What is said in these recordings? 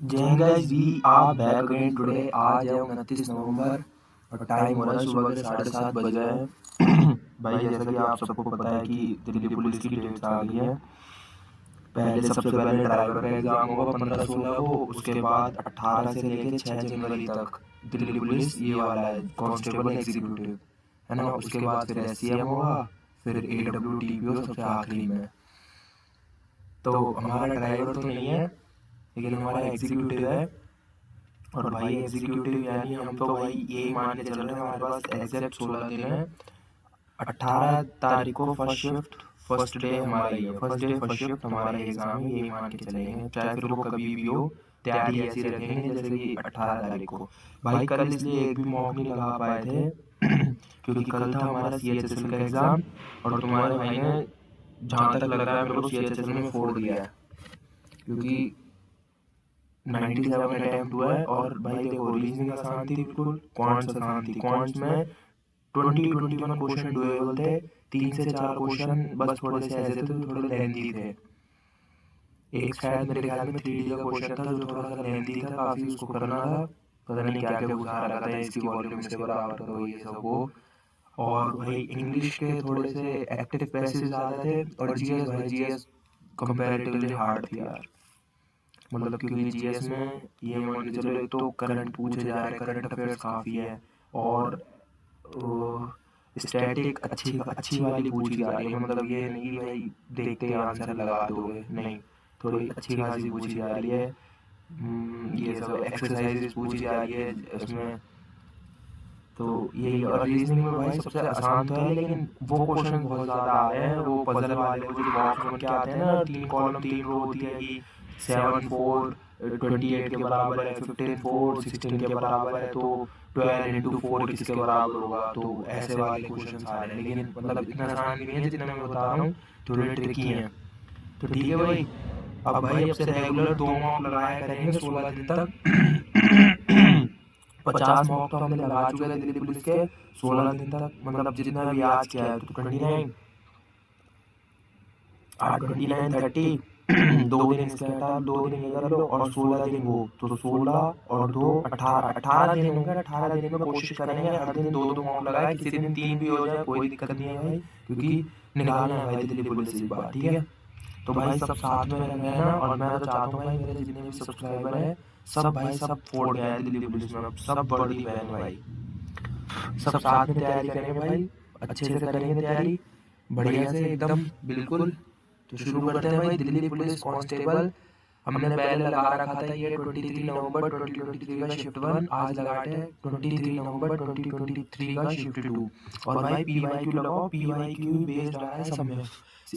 जय हिंद guys, we are back again today. आज है 29 नवंबर और टाइम हो रहा है सुबह के 7:30 बज रहे हैं। भाई जैसा कि आप सबको पता है कि दिल्ली पुलिस की डेट्स आ गई है। पहले सबसे पहले ड्राइवर का एग्जाम होगा 15-16 को, उसके बाद 18 से लेके 6 जनवरी तक दिल्ली पुलिस ये वाला है कांस्टेबल एग्जीक्यूटिव, है ना। उसके बाद फिर SCM होगा, फिर AWTPO सबसे आखिरी में। तो हमारा ड्राइवर तो नहीं है, लेकिन हमारा एग्जीक्यूटिव है। और भाई एग्जीक्यूटिव यानी हम तो भाई यही मान के चल रहे हैं, हमारे पास एग्जैक्ट 16 दिन है। 18 तारीख को फर्स्ट शिफ्ट, फर्स्ट डे हमारा ही है, फर्स्ट डे फर्स्ट शिफ्ट हमारा एग्जाम ही, यही मान के चलेंगे। चाहे फिर वो कभी भी हो, तैयारी ऐसी रखेंगे जैसे कि 18 तारीख को। भाई कल इसलिए एक भी मॉक नहीं लगा पाए थे क्योंकि कल था हमारा CHSL का एग्जाम, और तुम्हारे भाई ने, जहाँ तक लग रहा है मेरे को, CHSL में फोड़ दिया है। क्योंकि 97 अटेम्प्ट हुआ है। और भाई देखो, रीजनिंग आसान थी बिल्कुल, क्वांट्स आसान थी। क्वांट्स में 21 क्वेश्चन डुएबल थे। 3 से 4 क्वेश्चन बस थोड़े से ऐसे थे जो थोड़े लेंथी थे। एक शायद मेरे ख्याल में 3D का क्वेश्चन था जो थोड़ा सा लेंथी था काफी, उसको करना था। पता नहीं क्या क्या घुसा रखा था, इसकी वॉल्यूम इसके बराबर करो, ये सब वो। और भाई इंग्लिश के थोड़े से एक्टिव पैसेज ज्यादा थे। और GS भाई, GS कंपैरेटिवली हार्ड थी यार। मतलब क्योंकि GS में ये मान के चलो, एक तो करंट पूछे जा रहे, करंट अफेयर्स काफ़ी है। और स्टैटिक अच्छी अच्छी वाली पूछी जा रही है। मतलब ये नहीं कि भाई देखते ही आंसर लगा दोगे, नहीं, थोड़ी अच्छी खासी पूछी जा रही है। ये सब एक्सरसाइजेस पूछी जा रही है उसमें। तो यही। और रीजनिंग में भाई सबसे आसान तो है, लेकिन वो क्वेश्चन बहुत ज़्यादा आ रहे हैं, वो पजल वाले, वो जो बॉक्स बन के आते हैं ना, 3 कॉलम 3 रो होती है कि 7 4 28 के बराबर है, 15 4 16 के बराबर है, तो 12 × 4 किसके बराबर होगा। तो ऐसे वाले क्वेश्चन आ रहे हैं, लेकिन मतलब इतना आसान भी नहीं है जितना मैं बता रहा हूँ, थोड़े ट्रिकी हैं। तो ठीक है भाई, अब भाई अब से रेगुलर 2 मॉक लगाया करेंगे 16 दिन तक। 50 मॉक तो हमने लगा चुके थे दिल्ली पुलिस के 16 दिन तक। मतलब जितना भी आज किया है, तो 29, 8 29 30। 2 दिन इसके हटा, 2 दिन ये कर लो, और 16 दिन वो, तो 16 और 2 18 18 दिन होंगे। 18 दिन में कोशिश करेंगे हर दिन 2 2 मॉक लगाए, किसी दिन 3 भी हो जाए कोई दिक्कत नहीं है भाई, क्योंकि निकालना है भाई दिल्ली पुलिस इस बार, ठीक है। तो भाई सब साथ में रहना। और मैं तो चाहता हूँ भाई मेरे जितने भी सब्सक्राइबर हैं, सब भाई सब फोड़ के आए दिल्ली पुलिस में, अब सब वर्दी पहने भाई, सब साथ में तैयारी करेंगे भाई, अच्छे से करेंगे तैयारी, बढ़िया से एकदम बिल्कुल। तो शुरू करते हैं भाई। दिल्ली पुलिस कांस्टेबल हमने पहले लगा रखा था ये 23 नवंबर 2023 का शिफ्ट 1, आज लगाते हैं 23 नवंबर 2023 का शिफ्ट 2। और भाई PYQ लगाओ, PYQ बेस्ड आ रहा है सब में।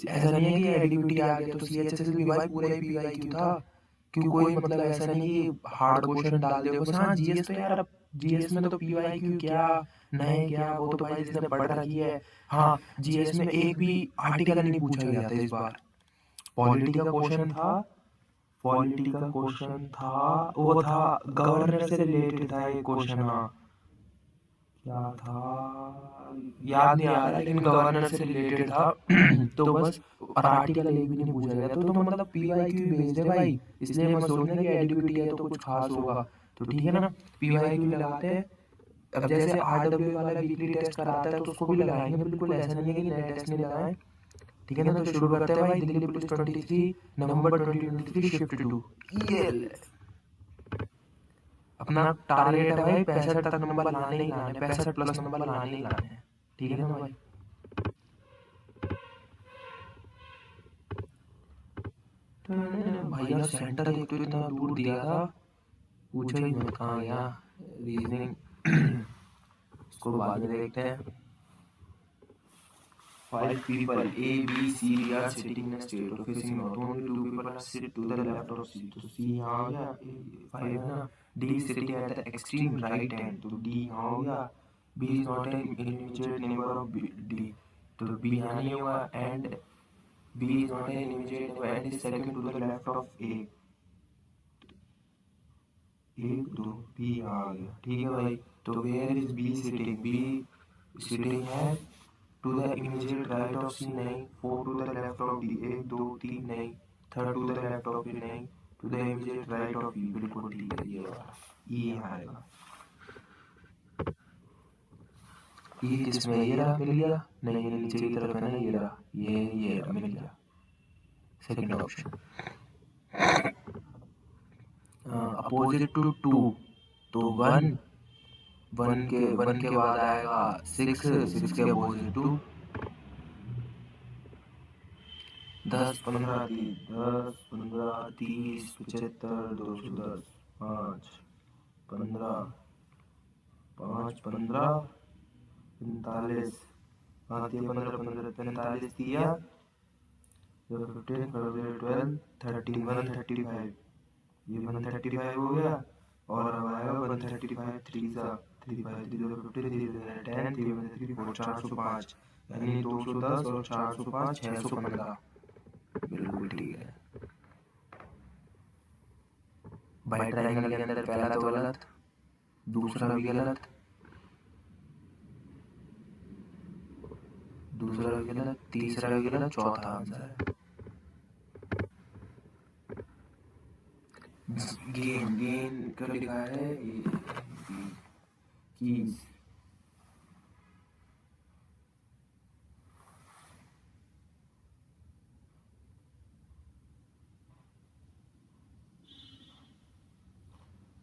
ऐसा नहीं है कि एडीबीटी आ गया तो CHSL भी भाई पूरा ही PYQ था। क्यों, कोई मतलब ऐसा नहीं कि हार्ड क्वेश्चन डाल दिया बस। हाँ GS तो यार, अब GS में तो PYQ क्या, नए क्या, वो तो भाई जिसने पढ़ रखी है। हाँ, GS में एक भी आर्टिकल नहीं पूछा गया था इस बार। पॉलिटी का क्वेश्चन था, पॉलिटी का क्वेश्चन था, वो था गवर्नर से रिलेटेड था एक क्वेश्चन। हाँ, क्या था याद नहीं आ रहा, लेकिन गवर्नर से रिलेटेड था। तो बस, और आर्टिकल एक भी नहीं पूछा गया। तो मतलब PYQ बेस्ड है भाई, इसलिए मैं सोचना कि एडीबीटी है तो कुछ खास होगा। तो ठीक है ना, PYQ लगाते हैं। अब जैसे RW वाला वीकली टेस्ट कराता है तो उसको भी लगाएंगे, बिल्कुल ऐसा नहीं है कि नए टेस्ट नहीं लगाए। ठीक है ना, तो शुरू करते हैं भाई। दिल्ली पुलिस 23 नवंबर 2023 शिफ्ट 2। ये अपना टारगेट है भाई 65 तक नंबर लाने ही लाने, 65+ नंबर लाने ही लाने हैं। ठीक है ना भाई। भैया सेंटर एक तो इतना दूर दिया था, पूछो ही मत कहाँ गया। रीजनिंग इसको बाद में देखते हैं। 5 people A, B, C, D are sitting in a state of facing north. Only 2 people are sit to the left of C. तो C यहाँ हो गया, 5 है ना। D is sitting at the extreme right hand, तो D यहाँ हो गया। B is not an immediate neighbor of D, तो B यहाँ नहीं होगा। And B is not an immediate neighbor and is second to the left of A। 1 2 B यहाँ आ गया, ठीक है भाई। तो where is B sitting? B sitting है to the immediate right of C, नहीं। 4 to the left of D, 1 2 3 नहीं। 3rd to the left of E, नहीं। To the immediate right of E, बिल्कुल ठीक है, ये वाला ई यहाँ आएगा। ये किसमें, ये रहा, मिल गया, नहीं ये नीचे की तरफ है ना, ये रहा, ये रहा, मिल गया, second option. Opposite to two, तो वन, वन के बाद आएगा सिक्स, सिक्स के अपोजिट टू, 10 15 30, 10 15 30 75 210, 5 15 5 15 45, 15 15 45 दिया, 15 12 13 135, ये 135 हो गया, और अब आएगा 135 3 सा 35 3 15 10 3 3 4 405, यानी 210 और 405 615, बिल्कुल ठीक है। बाई ट्रायंगल के अंदर पहला तो गलत, दूसरा भी गलत, दूसरा भी गलत, तीसरा भी गलत, चौथा आंसर है। गेन, गेन क्या लिखा है, कीज,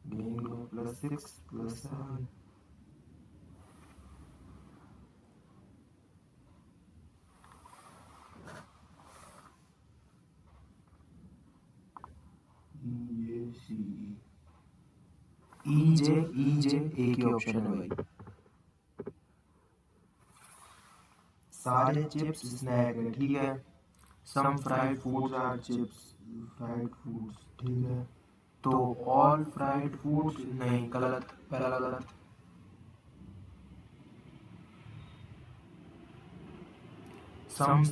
गेन को +6 +7, EJ एक ही ऑप्शन है भाई, सारे चिप्स स्नैक है, ठीक है। Some fried foods are chips, fried foods, ठीक है। तो ऑल फ्राइड फूड्स नहीं, गलत, पहला गलत। Some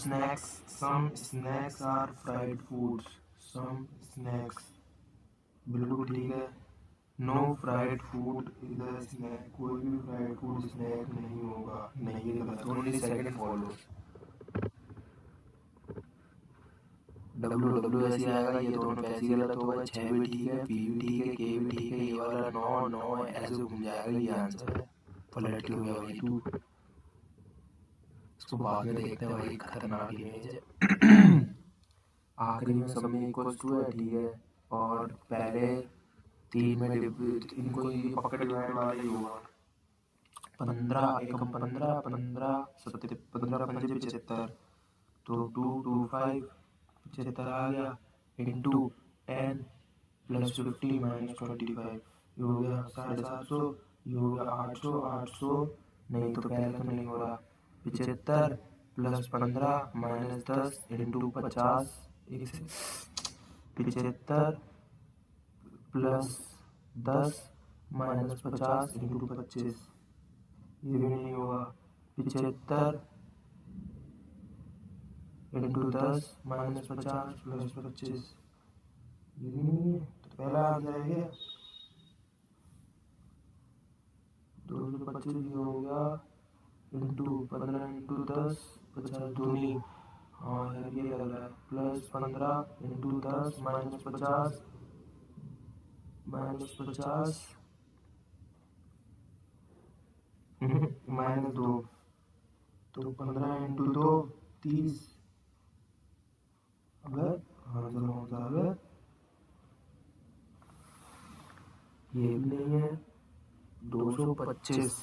snacks are fried foods, some snacks, बिल्कुल ठीक है। No fried food is a snack, कोई भी फ्राइड फूड स्नैक नहीं होगा, नहीं ये गलत, ओनली सेकंड फॉलो। डब्ल्यू ऐसी आएगा, ये दोनों पैसे गलत हो गए, 6 भी ठीक है, पी भी ठीक है, के भी ठीक है, ये वाला 9 9 ऐसे घूम जाएगा, ये आंसर है, पलट के हो गया भाई 2। इसको बाद में देखते हैं भाई, खतरनाक इमेज है। आखिरी में सब में इक्वल टू है, ठीक है, और पहले 3 में इनको ये पकड़ डिवाइड वाला ही होगा। 15 एकम 15 15 15 पंजे 75, तो 2 2 5 75 आ गया, इंटू 10 +50 -25, ये हो गया 750, ये हो गया 800 800, नहीं तो पहले तो नहीं हो रहा, 75 +15 -10 इंटू 50, 75 +10 -50 इंटू 25, ये भी नहीं होगा, 75 इंटू 10 -50 +25, ये भी नहीं है, तो पहला आंसर है 225, ये हो गया, इंटू 15 इंटू 10 50 दूनी, हाँ यार ये लग रहा है, +15 इंटू 10 -50 -50 -2, तो 15 इंटू 2 30, अगर आंसर होता है, ये भी नहीं है, 225।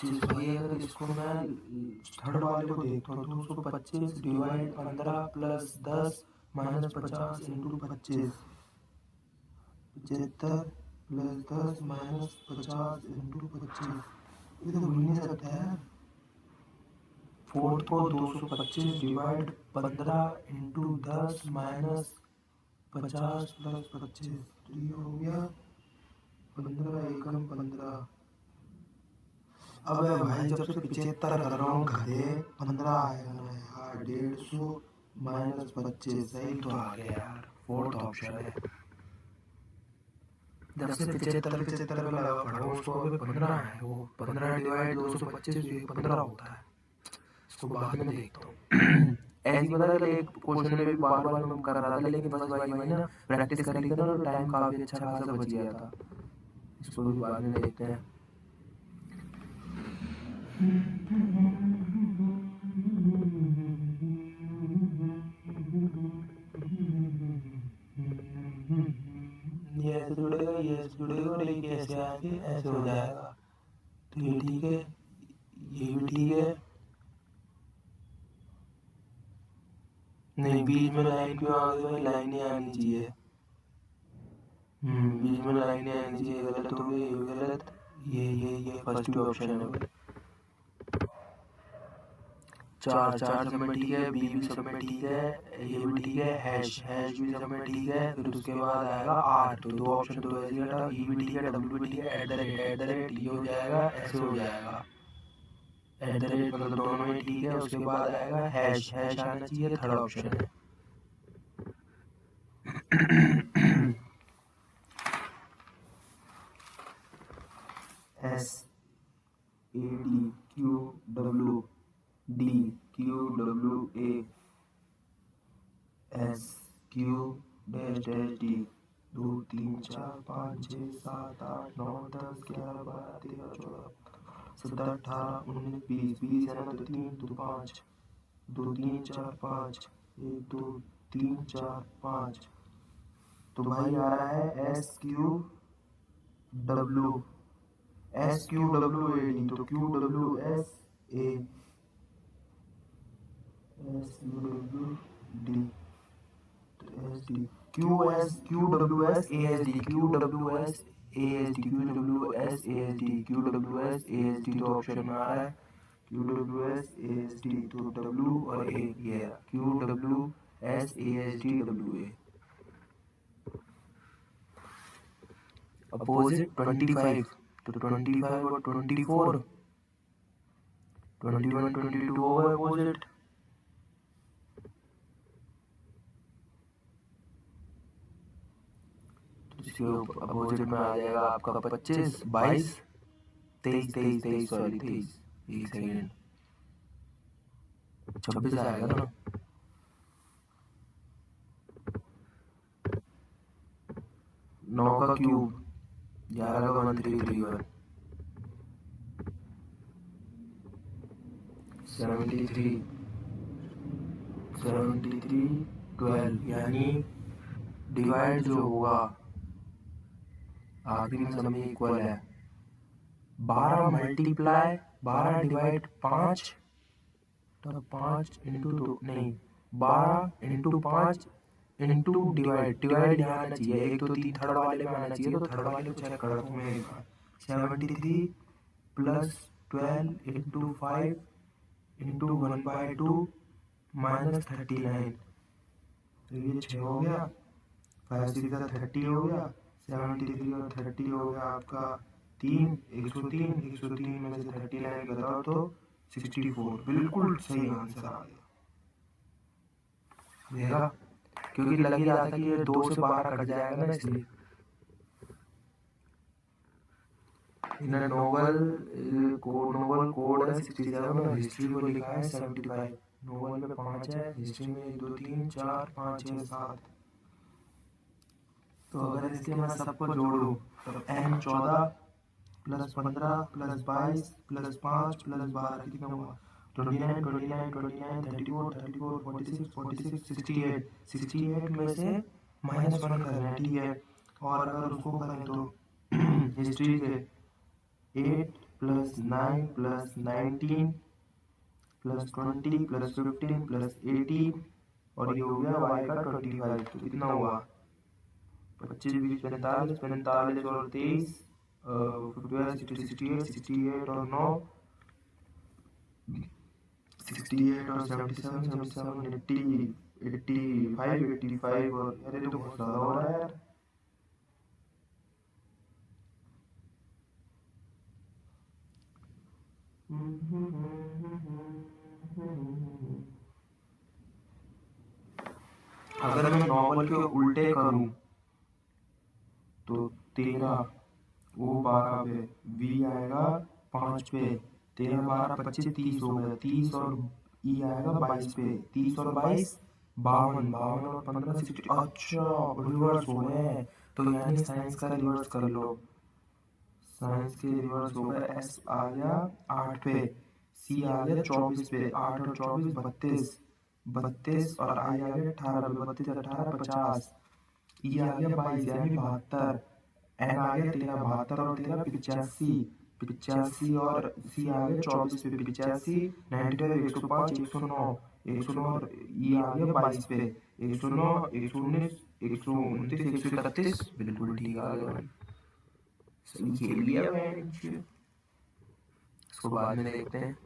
भाई अगर इसको मैं थर्ड वाले को देखता हूँ, 225 डिवाइड 15 +10 -50 इंटू 25, 75 +10 -50 इंटू 25, ये तो हो ही नहीं सकता है। फोर्थ को 225 डिवाइड 15 इंटू 10 -50 +25, तो ये हो गया 15 एकम 15। अबे भाई जब से 75 कर रहा हूँ गधे, 15 आएगा ना यार, 150 -25 सही तो आ गया यार, फोर्थ ऑप्शन है। जब से 75 पे लगा पड़ा हूँ उसको, अभी 15 है, वो 15 डिवाइड 225 15 होता है, इसको बाद में देखता हूँ। ऐसी पता है एक क्वेश्चन में भी बार बार मैं कर रहा था, लेकिन बस भाई ना प्रैक्टिस कर ली थी ना तो टाइम काफी अच्छा खासा बच गया था। इसको भी बाद में देखते हैं। ये ऐसे जुड़ेगा, ये ऐसे जुड़ेगा और एक ऐसे आके ऐसे हो जाएगा, तो ये ठीक है, ये भी ठीक है। नहीं, बीच में लाइन क्यों आ गई भाई, लाइन ही आनी चाहिए। बीच में लाइन ही आनी चाहिए, गलत हो गई, ये भी गलत। ये फर्स्ट भी ऑप्शन है भाई। चार चार सब में ठीक है, बी भी सब में ठीक है, ये भी ठीक है, हैश हैश भी सब में ठीक है। फिर उसके बाद आएगा आर, तो दो ऑप्शन तो वैसे ही हटा, ई भी ठीक है, डब्ल्यू भी ठीक है, एट द रेट ये हो जाएगा, ऐसे हो जाएगा, एट द रेट मतलब दोनों में ठीक है। उसके बाद आएगा हैश, हैश आना चाहिए, थर्ड ऑप्शन है। S A D Q W D Q W A S Q dash dash D 2 3 4 5 6 7 8 9 10 11 12 13 14 17 18 19 20 20 है ना, तो 3 2 5 2 3 4 5 1 2 3 4 5। तो भाई आ रहा है W S Q W A D, तो Q W S A S Q W D, S D Q W S A S D, Q W S A S D, Q W S A S D, Q W S A S D, तो option में आ रहा है Q W S A S D, तो W और A, ये Q W S A S D W A. Opposite 25, तो 25 और 24, 21 22 होगा अपोजिट। इसके अपोजिट में आ जाएगा आपका 25 22 23 23 23 सॉरी 23, एक सेकेंड, 26 आएगा ना। 9 का क्यूब 11 का 1331, 73 12, यानी डिवाइड जो होगा आखिरी में सब में इक्वल है। 12 मल्टीप्लाई 12 डिवाइड 5, तो 5 इंटू 2 नहीं, 12 इंटू 5 इंटू डिवाइड, डिवाइड यहाँ आना चाहिए, एक तो 3 थर्ड वाले में आना चाहिए, तो थर्ड वाले को चेक कर दूँ मैं एक बार। 73 प्लस 12 इंटू 5 इंटू 1/2 माइनस 39, तो ये 6 हो गया, 5 6 का 30 हो गया, 73 और 30 हो गया आपका 3, 103, 103 में से 39 बताओ तो 64, बिल्कुल सही आंसर आ गया। देखा, क्योंकि लग ही रहा था कि ये 2 से 12 कट जाएगा ना, इसलिए इन्हें नोबल कोड है 67 और हिस्ट्री को लिखा है 75। नोबल में 5 है, हिस्ट्री में 1 2 3 4 5 6 7। तो अगर इसके मैं सबको जोड़ूं तो n 14 plus 15 plus 22 plus 5 plus 12 कितना हुआ, 29 29 29 34 34 46 46 68, 68 में से -1 करना है, ठीक है। और अगर उसको करें तो हिस्ट्री के 8 plus 9 plus 19 plus 20 plus 15 plus 18, और ये हो गया y का 25, तो कितना हुआ 25 20 45 45 और 23 68 और 9 68 और 77 77 80 85 85 और अरे तो बहुत ज़्यादा हो रहा है यार। अगर मैं नॉर्मल के उल्टे करूं तो 13 वो 12 पे, वी आएगा 5 पे, 13 12 25 30 हो गया, 30 और ई आएगा 22 पे, 30 और 22 52, 52 और 15 60। अच्छा रिवर्स हो गए, तो यानी साइंस का रिवर्स कर लो। साइंस के रिवर्स हो गए, एस आ गया 8 पे, सी आ गया 24 पे, 8 और 24 32, 32 और आई आ गया 18 पे, 32 18 50, ई आ गया 22 यानी 72, एन आ गया 13 72 और 13 85, 85 और सी आ गया 24 पे 85, 95 105 109, 109 और ई आ गया 22 पे, 109 119 129 131। बिल्कुल ठीक आ गया भाई, सही खेल लिया मैंने। इसको बाद में देखते हैं।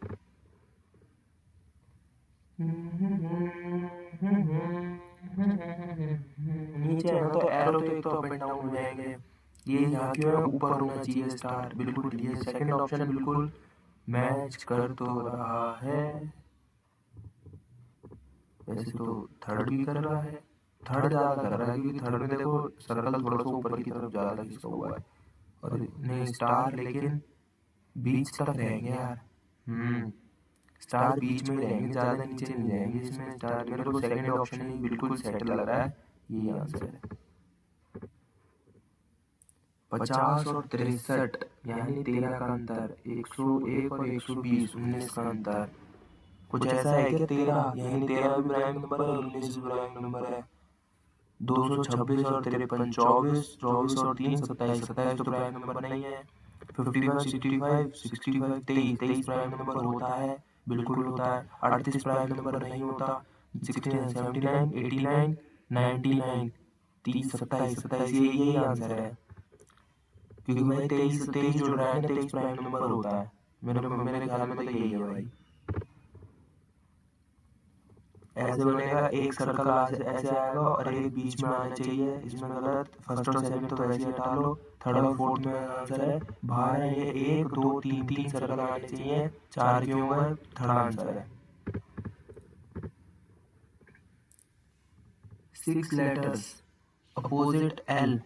नीचे है ना तो एरो तो एक तो अप एंड डाउन हो जाएंगे, ये यहाँ क्यों है, ऊपर होना चाहिए स्टार। बिल्कुल ये सेकंड ऑप्शन बिल्कुल मैच कर तो रहा है। वैसे तो थर्ड भी कर रहा है, थर्ड ज़्यादा कर रहा है क्योंकि थर्ड में देखो सर्कल थोड़ा सा ऊपर की तरफ ज़्यादा खिंचा हुआ है, और नहीं स्टार लेकिन बीच तक रहेंगे यार। स्टार बीच में ही रहेंगे, ज़्यादा नीचे नहीं जाएंगे इसमें स्टार। मेरे को सेकंड ऑप्शन ही बिल्कुल सेट लग रहा है, यही आंसर है। 50 और 63 यानी 13 का अंतर, 101 और 120 19 का अंतर। कुछ ऐसा है क्या, 13 यानी 13 भी प्राइम नंबर है और 19 भी प्राइम नंबर है। 226 और 53 24, 24 और 3 27, 27 तो प्राइम नंबर नहीं है। 55 65 65 23, 23 प्राइम नंबर होता है, बिल्कुल होता है। 38 प्राइम नंबर नहीं होता। 69 79 89 99 30 27 27, यही आंसर है क्योंकि भाई 23 23 जुड़ रहा है ना, 23 प्राइम नंबर होता है। मेरे ख्याल में तो यही है भाई। ऐसे बनेगा, एक सर्कल ऐसे आएगा और एक बीच में आना चाहिए, इसमें गलत। फर्स्ट और सेकंड तो वैसे ही हटा लो, थर्ड और फोर्थ में आंसर है। बाहर है ये 1 2 3 3 सर्कल आने चाहिए, 4 क्यों हुआ, थर्ड आंसर है। 6 लेटर्स अपोजिट एल,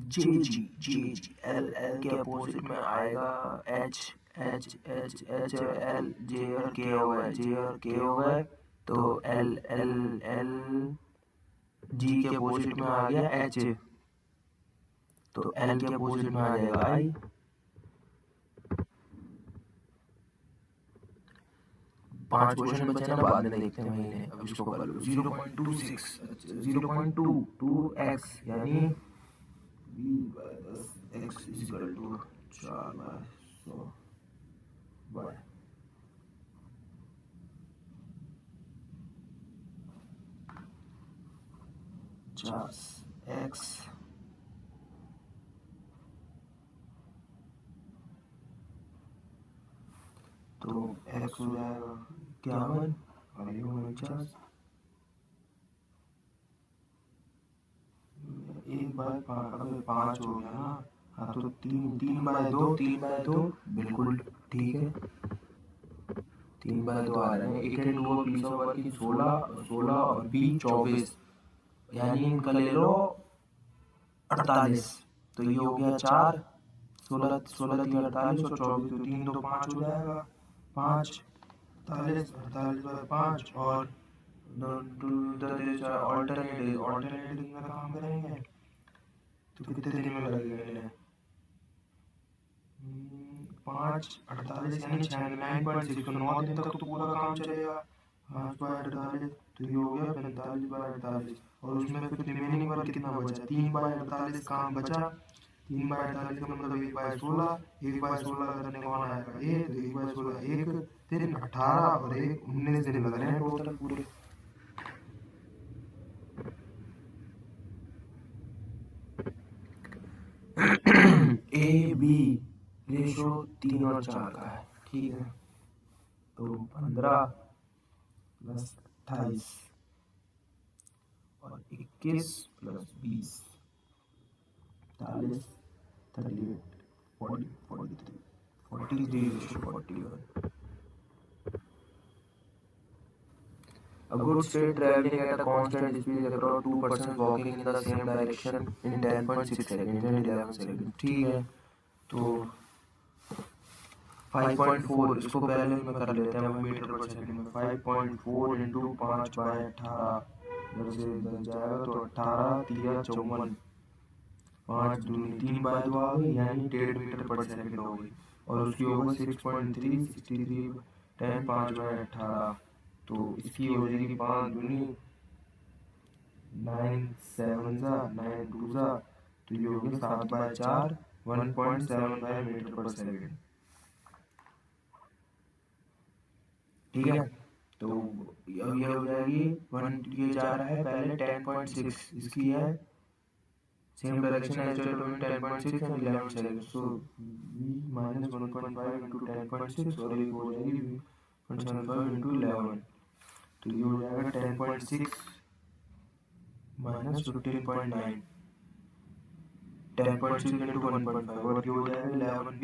जे जी एल, एल के अपोजिट में आएगा एच, एच एच एच और एल, जे और के हो गए, जे और के हो गए, तो एल एल एल, जी के अपोजिट में आ गया एच, तो एल के अपोजिट में आ जाएगा आई। पांच क्वेश्चन बचे ना, बाद में देखते हैं महीने। अब इसको कर लो 0.26, 0.22x यानी x equal to 4/100 bye 50x तो x हो जाएगा 51 और ये 49, 1/5 हो गया ना। हाँ तो 3/2, 3/2 बिल्कुल ठीक है, 3/2 आ रहे हैं। It and do piece of work in 16 16 और बी 24, यानी इनका ले लो 48, तो ये हो गया 4, 16 16 3 48 और 24 तो 3 2 5 हो जाएगा, 5 48 48/5 और ऑल्टरनेटिंग का काम करेंगे तो कितने दिन में लगेगा। 5/48 यानी 9.6, तो 9 दिन तक तो पूरा काम चलेगा। 5/48 तो ये हो गया 45/48, और उसमें फिर रिमेनिंग वर्क कितना बचा, 3/48 काम बचा। 3/48 का मतलब 1/16, 1/16 करने कौन आएगा, एक, तो 1/16 एक दिन 18 और एक 19 दिन लग रहे हैं टोटल पूरे। ए बी रेशो 3 और 4 का है, ठीक है। तो 15 प्लस 28 और 21 plus 20 40 38 40 43 43 ratio 41। A good state traveling at a constant speed across two persons walking in the same direction in 10.6 seconds and 11 seconds. ठीक है, तो 5.4 इसको पहले में कर लेते हैं मीटर पर सेकंड में। 5.4 इंटू 5/18 इधर से इधर जाएगा तो 18×3=54, 5 दूनी 3/2 आ गई, यानी 1.5 मीटर पर सेकंड हो गई। और उसकी होगा 6.3 63 10 5/18, तो इसकी हो जाएगी 5 दूनी 9 7 9 2 तो ये हो गया 7/4 1.75 मीटर पर सेकंड। ठीक है, तो अब ये हो जाएगी ये जा रहा है पहले 10.6, इसकी है same direction as 10.6 and 11 second, so v minus 1.5 into 10.6 और एक हो जाएगी v 1.75 इंटू 11, तो ये हो जाएगा 10.6 माइनस 15.9 10.6 इंटू 1.5 और ये हो जाएगा 11v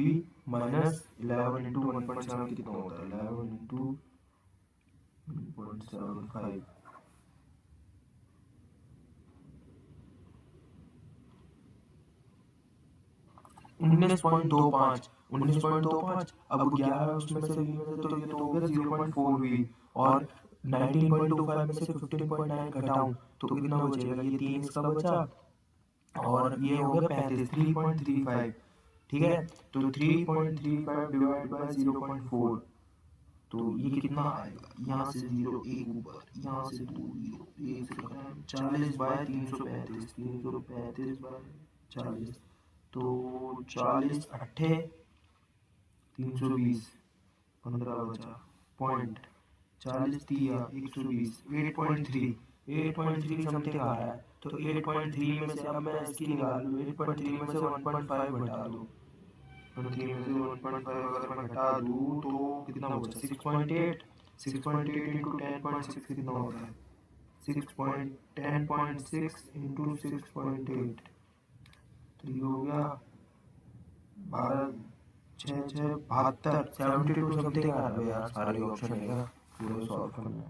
माइनस 11 इंटू 1.7 कितना होता है 11 इंटू 1.75 19.25 19.25। अब 11 उसमें से v में से तो ये तो हो गया 0.4v और 19.25 में से 15.9 घटाऊं तो कितना बचेगा, ये 3 इसका बचा और ये हो गया 35 3.35। ठीक है, तो 3.35 डिवाइड बाय 0.4, तो ये कितना आएगा, यहाँ से 0 एक ऊपर, यहाँ से 2 0 एक से कटा 40/335 335/40, तो 40 अट्ठे 320 15 बचा पॉइंट 40 दिया 120 8.3 समथिंग आ रहा है, तो 8.3 में से अब मैं इसकी निकाल लूँ, 8.3 में से 1.5 घटा दूँ, 3 में से 1.5 अगर मैं घटा दूँ तो कितना बचा 6.8 6.8 इंटू 10.6 कितना होता है 10.6 इंटू 6.8, तो ये हो गया 12 6 6 72 72 समथिंग आ रहा है यार, सारे ऑप्शन है क्या पूरा सॉल्व करना है।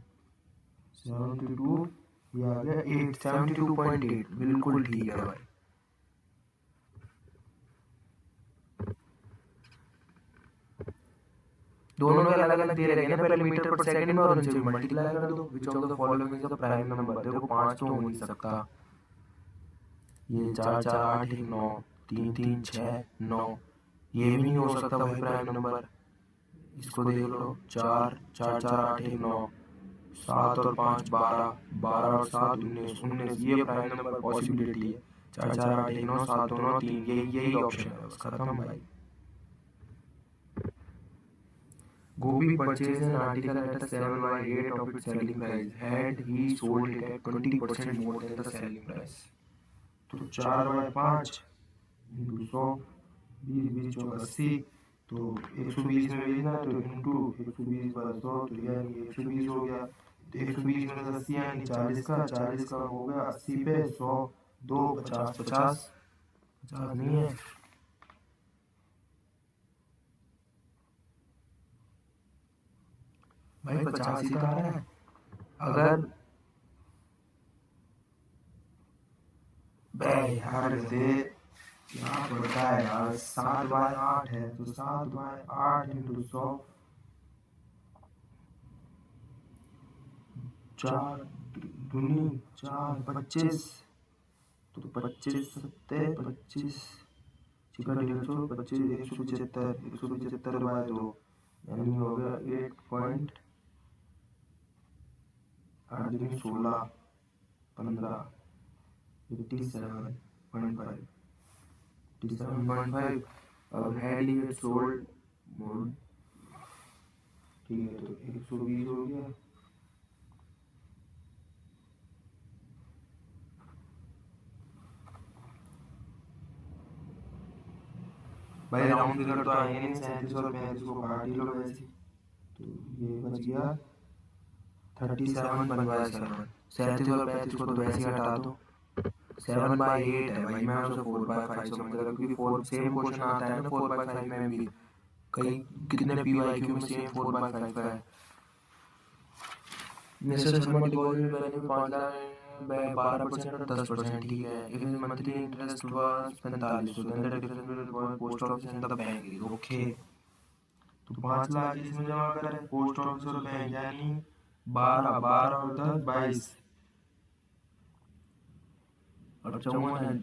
72 ये आ गया 8 72.8 बिल्कुल ठीक है भाई। दोनों के अलग अलग दे रखे ना, पहले मीटर पर सेकंड में और उनसे मल्टीप्लाई कर दो, विच of the following is the prime number. देखो 5 तो हो नहीं सकता, ये 4 4 8 1 9 3 3 6 9, ये भी नहीं हो सकता भाई प्राइम नंबर। इसको देख लो 4 4 4 8 1 9 7 और 5 12 12 और 7 19 19, ये प्राइम नंबर पॉसिबिलिटी है। 4 4 8 1 9 7 2 9 3, यही ऑप्शन है, बस खत्म भाई। Gobi purchased an article at a 7/8 of its selling price. Had he sold it at 20% more than the selling price, तो 4/5 इंटू 100 20 20 चौक 80, तो 120 में बेचना तो इंटू 120/100, तो यानी 120 हो गया, तो 120 में 80 यानी 40 का हो गया 80 पे 100 2 50 50 50 नहीं है भाई 50 ही तो आ रहा है। अगर बे यार से क्या पड़ता है यार 7/8 है, तो 7/8 इंटू 100 4 दूनी 4 25, तो 25 सत्ते 25 छिका 150 25 175/2 यानी हो गया 8 8 दूनी 16 15 87.5 87.5। अब had he sold more, ठीक है, तो 120 हो गया, भाई राउंड फिगर तो आएंगे नहीं, 37 और 35 को काट ही लो वैसे, तो ये बच गया 37/7। 37 और 35 को तो वैसे ही हटा दो, 7/8 है भाई, मैं उसे 4/5 समझ रहा हूँ, क्योंकि 4 सेम क्वेश्चन आता है ना 4/5 में भी, कई कितने PYQ में सेम 4/5 का है। मिस्टर शर्मा डिपॉजिट वैल्यू 5,12% और 10%, ठीक है। If monthly interest was 45, then the difference between post office and the bank, okay. तो 5 लाख इसमें जमा करें पोस्ट ऑफिस और बैंक, यानी 12 12 और 10 22 और 45,000,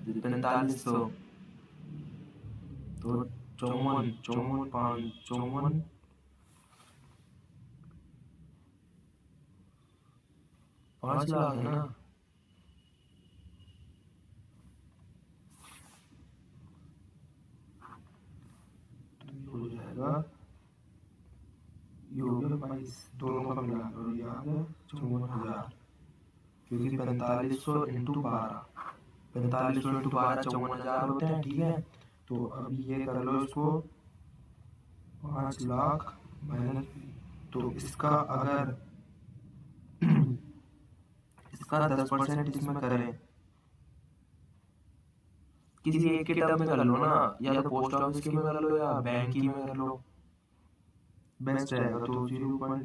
तो 5 लाख है ना। तो ये हो जाएगा, ये हो गया 22 दोनों का मिला और ये आ गया 54,000, क्योंकि 4500 इंटू 12, 4500 इंटू 12 54,000 होते हैं, ठीक है। तो अब ये कर लो इसको 5 लाख माइनस, तो इसका अगर इसका 10% इसमें करें, किसी एक के टर्म में कर लो ना, या तो पोस्ट ऑफिस के में कर लो या बैंक की में कर लो, बेस्ट रहेगा। तो 0.12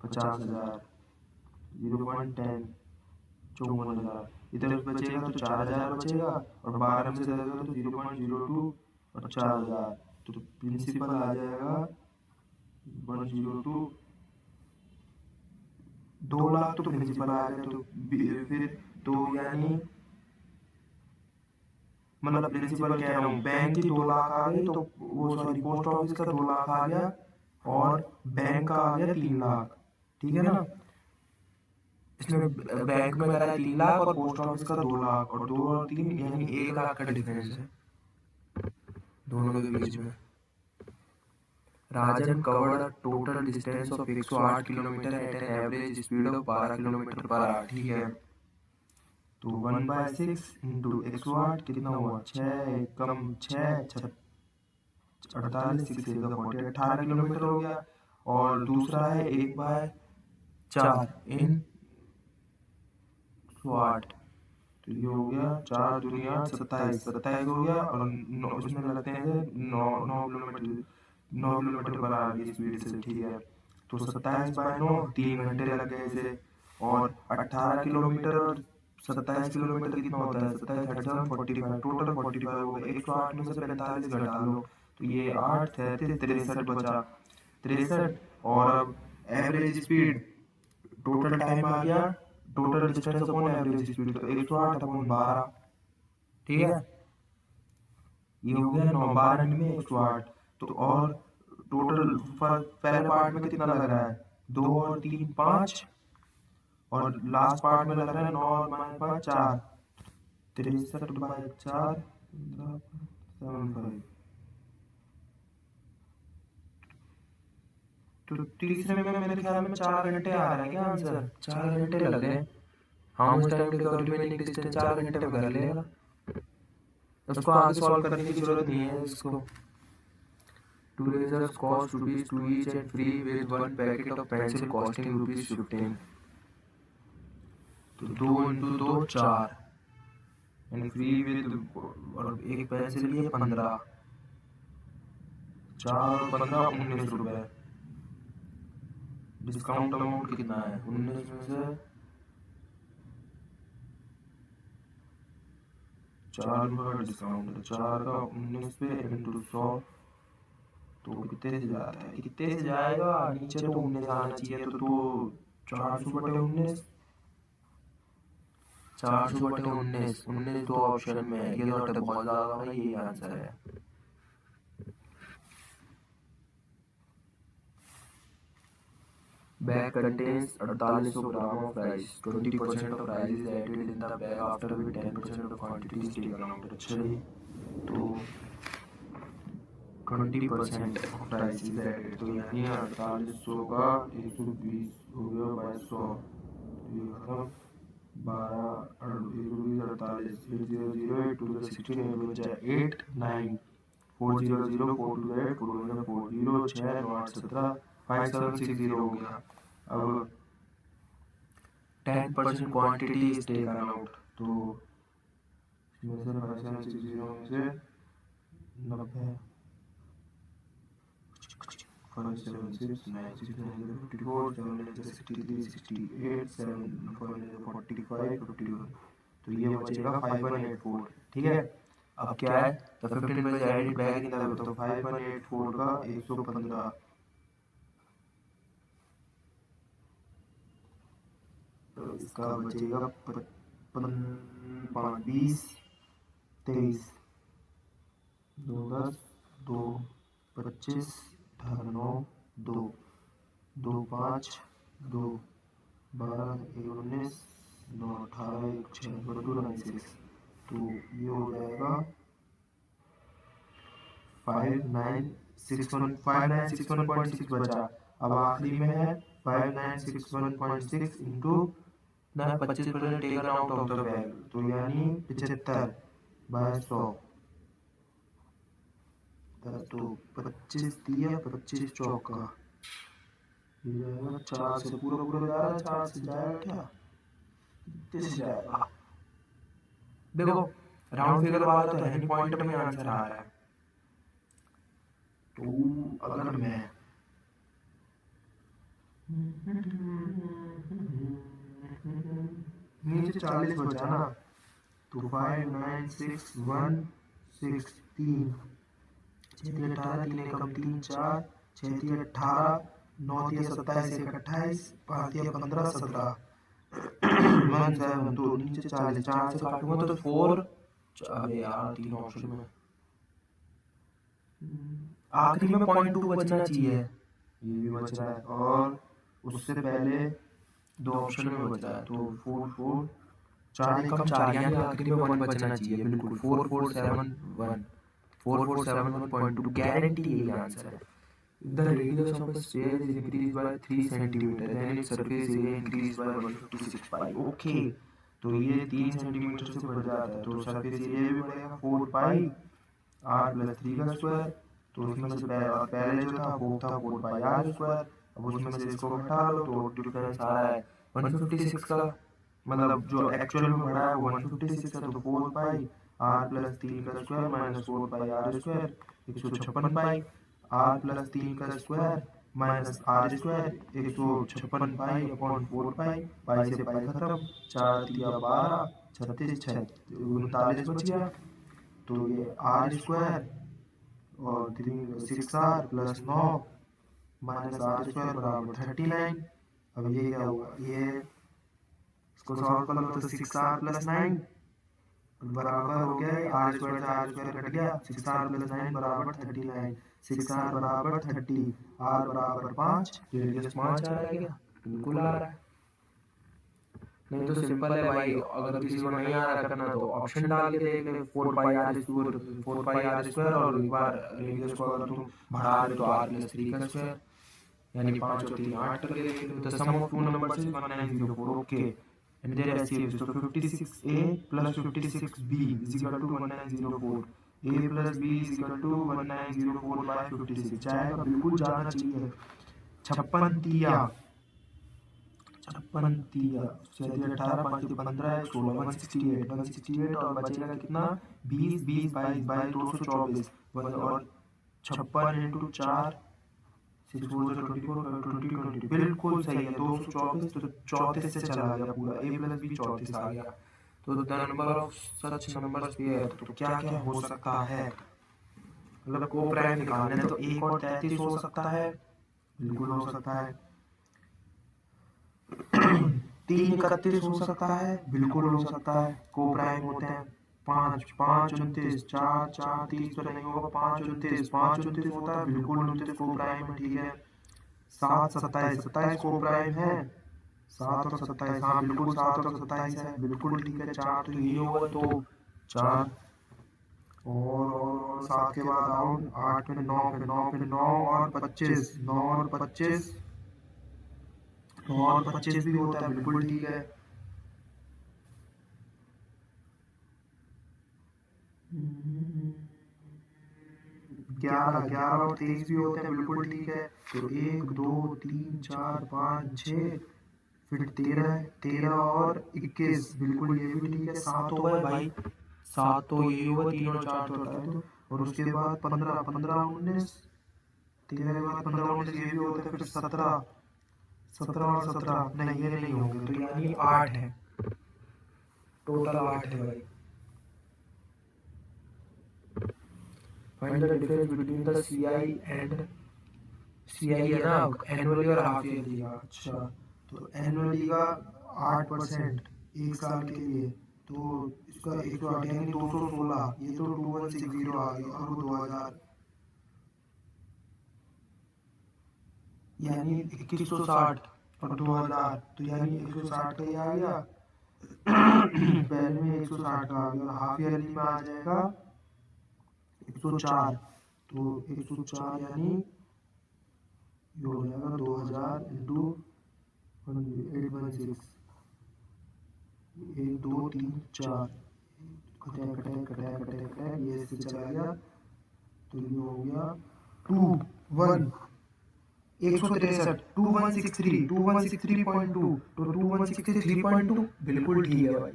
50,000, 0.10 54,000, इधर बचेगा तो 4,000 बचेगा, और 12 में से देगा तो 0.02 और 4,000, तो प्रिंसिपल आ जाएगा 102, 2 लाख तो प्रिंसिपल आ गया। तो फिर तो यानी मतलब प्रिंसिपल कह रहा हूँ, बैंक की 2 लाख आ गई, तो वो सॉरी पोस्ट ऑफिस का 2 लाख आ गया और बैंक का आ गया 3 लाख, ठीक है ना। इसमें बैंक में करा है 3 लाख और पोस्ट ऑफिस का 2 लाख, और 2 और 3 यानी 1 लाख का डिफरेंस है दोनों के बीच में। Rajan covered a total distance of 108 kilometre at an average speed of 12 kilometre per hour, ठीक है। तो 1/6 इंटू 108 कितना हुआ, 6 कम 6 48 6 40 18 किलोमीटर हो गया। और दूसरा है 1/4 इन 108, तो ये हो गया 4 दूनी 8 27 27 हो गया, और उसमें लगते हैं 9 किलोमीटर पर आवर की स्पीड से, ठीक है। तो 27/9 3 घंटे लग गए इसे, और 18 किलोमीटर और 27 किलोमीटर कितना होता है, 27 37 45, टोटल 45 हो गया। 108 में से 45 घटा लो, तो ये 8 37 63 बचा, 63। और अब एवरेज स्पीड, टोटल टाइम आ गया, total distance upon average speed, तो 108 अपॉन 12, ठीक है। ये हो गया 9 12 में 108। तो और टोटल पहले पार्ट में कितना लग रहा है, 2 और 3 5, और लास्ट पार्ट में लग रहा है 9 और 5 4, 63/4 75। तो तीसरे में मेरे ख्याल में 4 घंटे आ रहा है क्या आंसर, 4 घंटे लग रहे हैं। How much time take remaining distance, 4 घंटे में कर लेगा, उसको आगे सॉल्व करने की जरूरत नहीं है इसको। Two razors cost rupees 2 each and free with one packet of pencil costing rupees 15, तो 2 इंटू 2 4, एंड फ्री विद, और एक पेंसिल की 15, 4 और 15 19 रुपए। डिस्काउंट अमाउंट कितना है, 19 में से 4 रुपये का डिस्काउंट है, 4 का 19 पे इंटू 100, तो कितने से जाता है, कितने से जाएगा, नीचे तो 19 आना चाहिए, तो 400/19, 400/19, 19 दो ऑप्शन में है, ये तो बहुत ज्यादा होगा, यही आंसर है। Bag contains 4800 gram of rice. 20% of rice is added in the bag after which 10% of the quantity is taken out. अच्छा जी, तो 20% of rice is added, तो यानी 4800 का 120 हो गया 2200, ये खत्म 12 120 48 800 8 to the 16 8 बचा 8 9 400 4 to the 8 4 4 0 6 9 8 17 5760 हो गया। अब 10% क्वांटिटी इज टेकन आउट, तो इसमें से 5760 में से 90 5 7 6 9 6 9 54 7 9 63 68 7 45 51, तो ये बचेगा 5184। ठीक है, अब क्या है, तो 15 में से एडिट बैक इन द, तो 5184 का 115, तो इसका बचेगा 20 23 2 10 2 25 18 9 2 2 5 2 12 1 19 9 18 1 6 96, तो ये हो जाएगा 5961.6 बचा। अब आखिरी में है 5961.6 इंटू ना 25% taken out of the bag, तो यानी 75 बाय 100, तो 25 दिया 25 चौका, ये जाएगा 4 से पूरा पूरा जा रहा है, 4 से जाएगा क्या, कितने से जाएगा, देखो राउंड फिगर वाला तो है नहीं, पॉइंट में आंसर आ रहा है। तो अगर मैं नीचे 40 बचा ना, तो 5 9 6 1 6 3 6 18 3 एकम 3 4 6 18 9 27 1 28 5 15 17 1 7 2 नीचे 40, 4 से काटूंगा तो 4, अबे यार 3 ऑप्शन में आखिरी में 0.2 बचना चाहिए, ये भी बच रहा है, और उससे पहले 2 ऑप्शन में बचा है, तो 4 4 4 एकम 4 यानी आखिरी में 1 बचना चाहिए, बिल्कुल 4471 4471.2 गारंटी यही आंसर है। The radius of a sphere is increased by 3 centimeter, then its surface area increased by 156 pi. Okay, तो ये 3 सेंटीमीटर से बढ़ जाता है, तो सरफेस एरिया भी बढ़ेगा 4 पाई r प्लस 3 का स्क्वायर, तो उसमें से पहले जो था वो था 4 पाई r स्क्वायर, अब उसमें से इसको घटा लो तो डिफरेंस आ रहा है 156 का, मतलब जो एक्चुअल में बढ़ा है वो 156 है, तो 4 पाई r प्लस 3 का स्क्वायर माइनस 4 पाई r स्क्वायर 156 पाई, r प्लस 3 का square minus r square 156 pi upon 4 पाई, पाई से पाई खत्म, 4 दिया 12 36 39 बच गया, तो ये r स्क्वायर और 6 r plus 9 minus r square बराबर 39। अब ये क्या हुआ, ये इसको सॉल्व कर लो तो 6 r प्लस 9 बराबर हो गया, r स्क्वायर से r स्क्वायर कट गया, 6 r प्लस 9 बराबर 39, 6 r बराबर 30, r बराबर 5, रेडियस 5 आ रहा है क्या, बिल्कुल आ रहा है। नहीं तो सिंपल है भाई, अगर किसी को नहीं आ रहा करना तो ऑप्शन डाल के देख ले, 4 पाई आर स्क्वायर और एक बार रेडियस को अगर तुम बढ़ा दे तो r प्लस 3 का स्क्वायर, यानी 5 और 3 8 करके देख लो, the sum of two numbers is 1904। Okay, and their ratios, तो 56a plus 56b is equal to 1904, a plus b is equal to 1904 by 56, जाएगा, बिल्कुल जाना चाहिए। 56 तिया 18 5 15 16 168 और बचेगा कितना, 20 20 22 22 224, और 56 इंटू 4 6 4 24 20 20, बिल्कुल सही है 224, तो 34 से चला गया पूरा, a प्लस b 34 आ गया। तो the number of such numbers pair, तो क्या क्या हो सकता है, मतलब को प्राइम निकालना है, तो 1 और 33 हो सकता है, बिल्कुल हो सकता है, 3 31 हो सकता है, बिल्कुल हो सकता है, को प्राइम होते हैं, 5 5 29 4 4 30 तो नहीं होगा, 5 29 होता है, बिल्कुल 29 को प्राइम है, ठीक है। 7 27 27 को प्राइम है, 7 और 27, हाँ बिल्कुल 7 और 27 है, बिल्कुल ठीक है, 4 तो यही होगा, तो 4 और 7 के बाद आओ 8 पे 9 पे 9 पे 9 और 25 9 और 25 और 25 भी होता है, बिल्कुल ठीक है। 11 11 और 23 भी होते हैं, बिल्कुल ठीक है। तो 1 2 3 4 5 6 फिर 13 और 21, बिल्कुल ये भी ठीक है। 7 हो गए भाई, 7 तो ये होगा, 3 और 4 तो होता है, तो और उसके बाद 15 15 19 13 के बाद 15 19 ये भी होता है, फिर 17, 17 और 17 नहीं ये नहीं होंगे, तो यानी 8 है, टोटल 8 है भाई। Find the difference between the CI and CI है ना, एनुअली और हाफ ईयरली का। अच्छा, तो एनुअली का 8% एक साल के लिए, तो इसका 108 यानी 216, ये तो 2160 आ गया, और वो 2000 यानी 2160 और 2000, तो यानी 160 का ही आ गया। पहले में 160 का आ गया, और हाफ ईयरली में आ जाएगा 104, तो 104 यानी ये हो जाएगा 2000 इंटू 816, 1 2 3 4, कटे कटे कटे कटे कटे, ये इससे चला गया, तो ये हो गया 2163, 2163.2, तो 2163.2 बिल्कुल ठीक है भाई।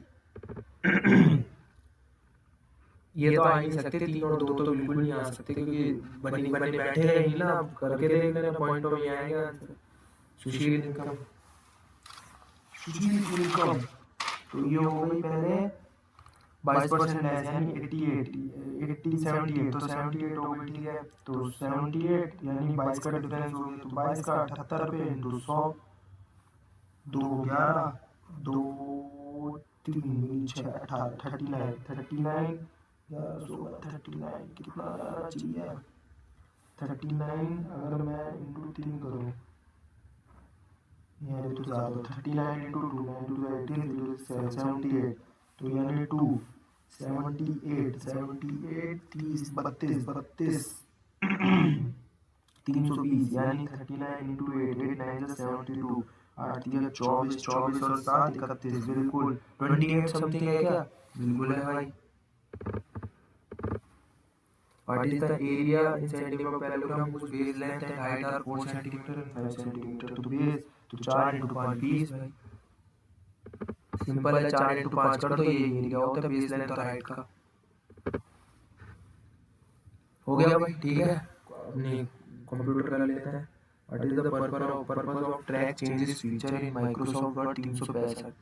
ये तो आ ही नहीं सकते, 3 और 2 तो बिल्कुल नहीं आ सकते, क्योंकि बनी बनी बैठे रहेंगे ना, अब करके देख लेना, पॉइंटों में आएगा आंसर। सुशील इनकम, सुशील इनकम, तो ये हो गई पहले 22% लेस यानी 78, तो 78 हो गई, ठीक है, तो 78 यानी 22 का डिफरेंस हो गया, तो 22 का 78 रुपये इंटू 100, 211, 2 3 6 18, 39, 39 कितना आना चाहिए, 39 अगर मैं इंटू 3 करूँ, यानी तो ज़्यादा, 39 इंटू 2, 9 2 18, 78, तो यानी 2 78 78 30 32 32 320, यानी 39 इंटू 8, 8 9 72, 8 3 24, 24 और 7 31, बिल्कुल 28 समथिंग है क्या, बिल्कुल है भाई। What is the area in centimeter parallelogram whose base length and height are 4 centimeter and 5 centimeter? तो base तो 4 इंटू 5 20 भाई, सिंपल है, 4 इंटू 5 कर दो, ये एरिया होता है बेस लेंथ और हाइट का। हो गया भाई, ठीक है, अपने कंप्यूटर कर लेते हैं। What is the purpose of track changes feature in Microsoft Word 365,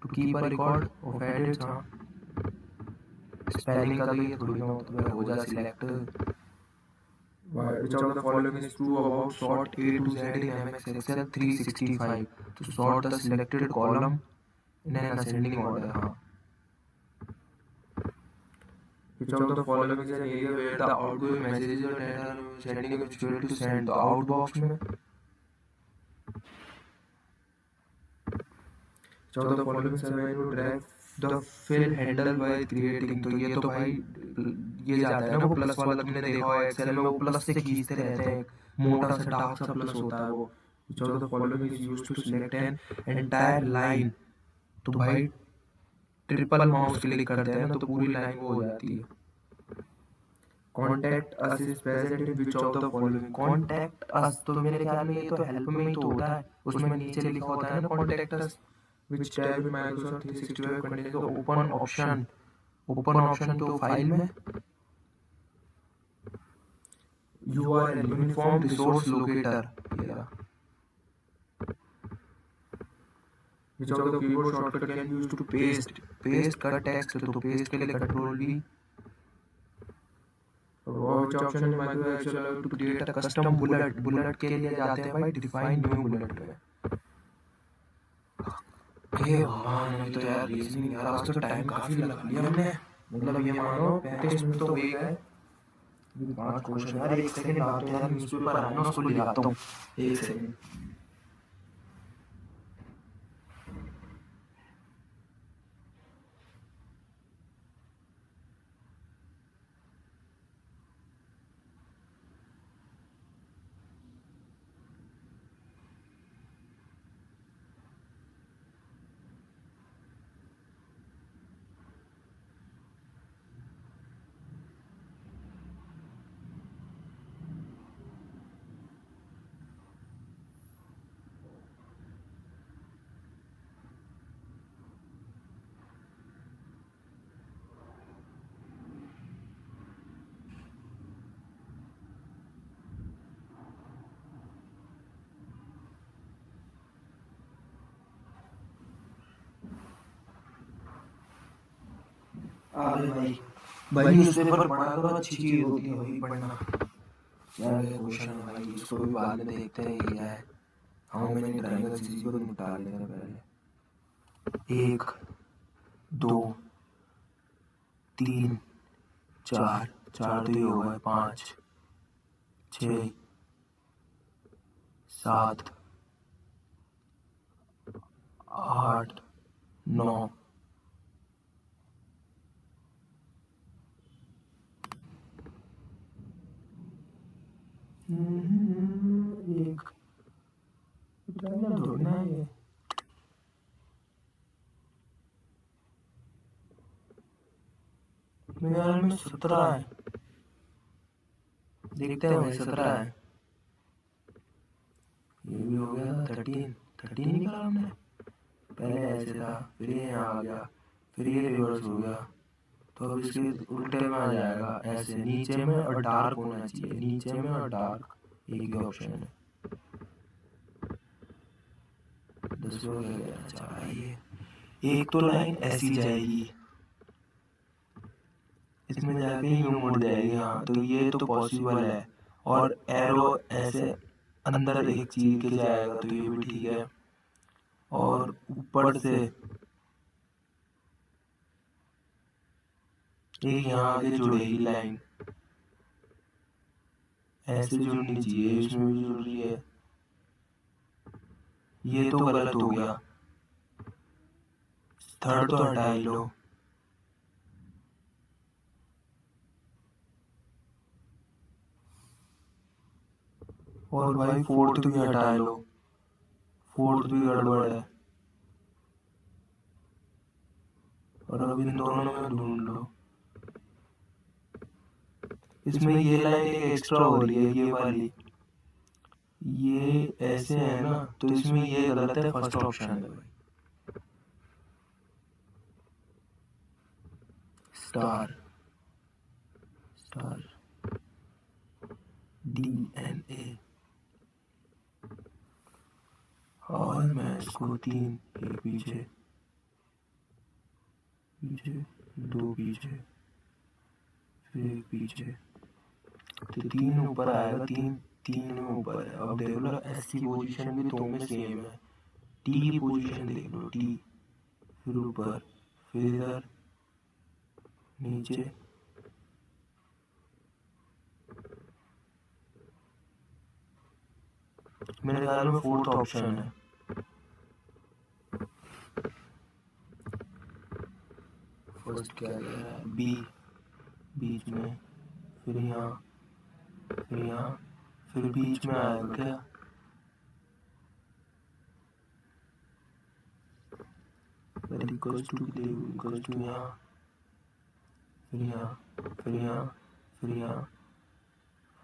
to keep a record of edits. हाँ, स्पेलिंग का तो ये थोड़ी ना होता है, हो जा select. Which of the following is true about sort A to Z in MS Excel 365? To sort the selected column in an ascending order. हाँ. Which of the following is an area where the outgoing messages or data sending is where to send? तो outbox में. Which of the following is when you drag the fill handle while creating? तो ये तो भाई ये जाता है ना, वो प्लस वाला तुमने देखा हो एक्सेल में, वो प्लस से खींचते रहते हैं, मोटा सा डार्क सा प्लस होता है वो। Which of the following is used to select an entire line? तो भाई ट्रिपल माउस क्लिक करते हैं ना, तो पूरी लाइन वो हो जाती है। Contact us is present in which of the following? Contact us तो मेरे ख्याल में ये तो हेल्प में ही तो होता है, उसमें नीचे लिखा होता है ना contact us, which tab in Microsoft 365 contains the open option, open option तो फाइल में। You are an uniform resource locator, which of the keyboard shortcut can be used to paste का टेक्स्ट, तो पेस्ट के लिए control we. which option in micro actually allow you to create a custom bullet? Bullet के लिए जाते हैं भाई define new bullet में। ये भगवान, अभी तो यार रीजनिंग यार आज तो टाइम काफी लगा लिया हमने, मतलब ये मानो 35 मिनट तो हो ही गए। 5 क्वेश्चन यार, एक सेकंड बात तो यार न्यूज़पेपर है ना, उसको ले आता हूँ, एक सेकंड। अरे भाई भाई न्यूज़पेपर पढ़ा करो, अच्छी चीज होती है भाई पढ़ना। क्या है क्वेश्चन है भाई, इसको भी बाद में देखते हैं ये क्या है। हाउ मेनी ट्रायंगल्स इसी को निपटा लेते हैं पहले। 1 2 3 4 4 तो ये हो गए, 5 6 7 8 9 एक ट्रायंगल ढूंढना है ये। मेरे ख्याल में 17 है, देखते हैं भाई 17 है। ये भी हो गया 13 निकाला हमने। पहले ऐसे था, फिर ये यहाँ आ गया, फिर ये रिवर्स हो गया, तो अब इसके उल्टे में आ जाएगा, ऐसे नीचे में और डार्क होना चाहिए, नीचे में और डार्क, एक ही ऑप्शन है। 10 हो गया। अच्छा भाई एक तो लाइन ऐसी जाएगी, इसमें जाके यूं मुड़ जाएगी, हाँ तो ये तो पॉसिबल है। और एरो ऐसे अंदर एक चीज के जाएगा, तो ये भी ठीक है। और ऊपर से एक यहाँ आगे जुड़ेगी लाइन, ऐसे जुड़नी चाहिए, इसमें भी जुड़ रही है। ये तो गलत हो गया, थर्ड तो हटा ही लो। और भाई फोर्थ भी हटा लो, फोर्थ भी गड़बड़ है। और अब इन दोनों में ढूंढ लो। इसमें ये लाइन एक एक्स्ट्रा हो रही है, ये वाली, ये ऐसे है ना, तो इसमें ये गलत है, फर्स्ट ऑप्शन है भाई। Star star DNA। और मैं इसको 3 एक पीछे पीछे 2 पीछे फिर एक पीछे, तो 3 ऊपर आएगा, 3 में ऊपर है। अब देख लो एस की पोजीशन भी तो में सेम है, टी की पोजीशन देख लो, टी फिर ऊपर फिर इधर नीचे। मेरे ख्याल में फोर्थ ऑप्शन है। फर्स्ट क्या है, बी, बीच में, फिर यहाँ, फिर यहाँ, फिर बीच में आएगा क्या, इक्वल्स टू यहाँ, फिर यहाँ, फिर यहाँ, फिर यहाँ,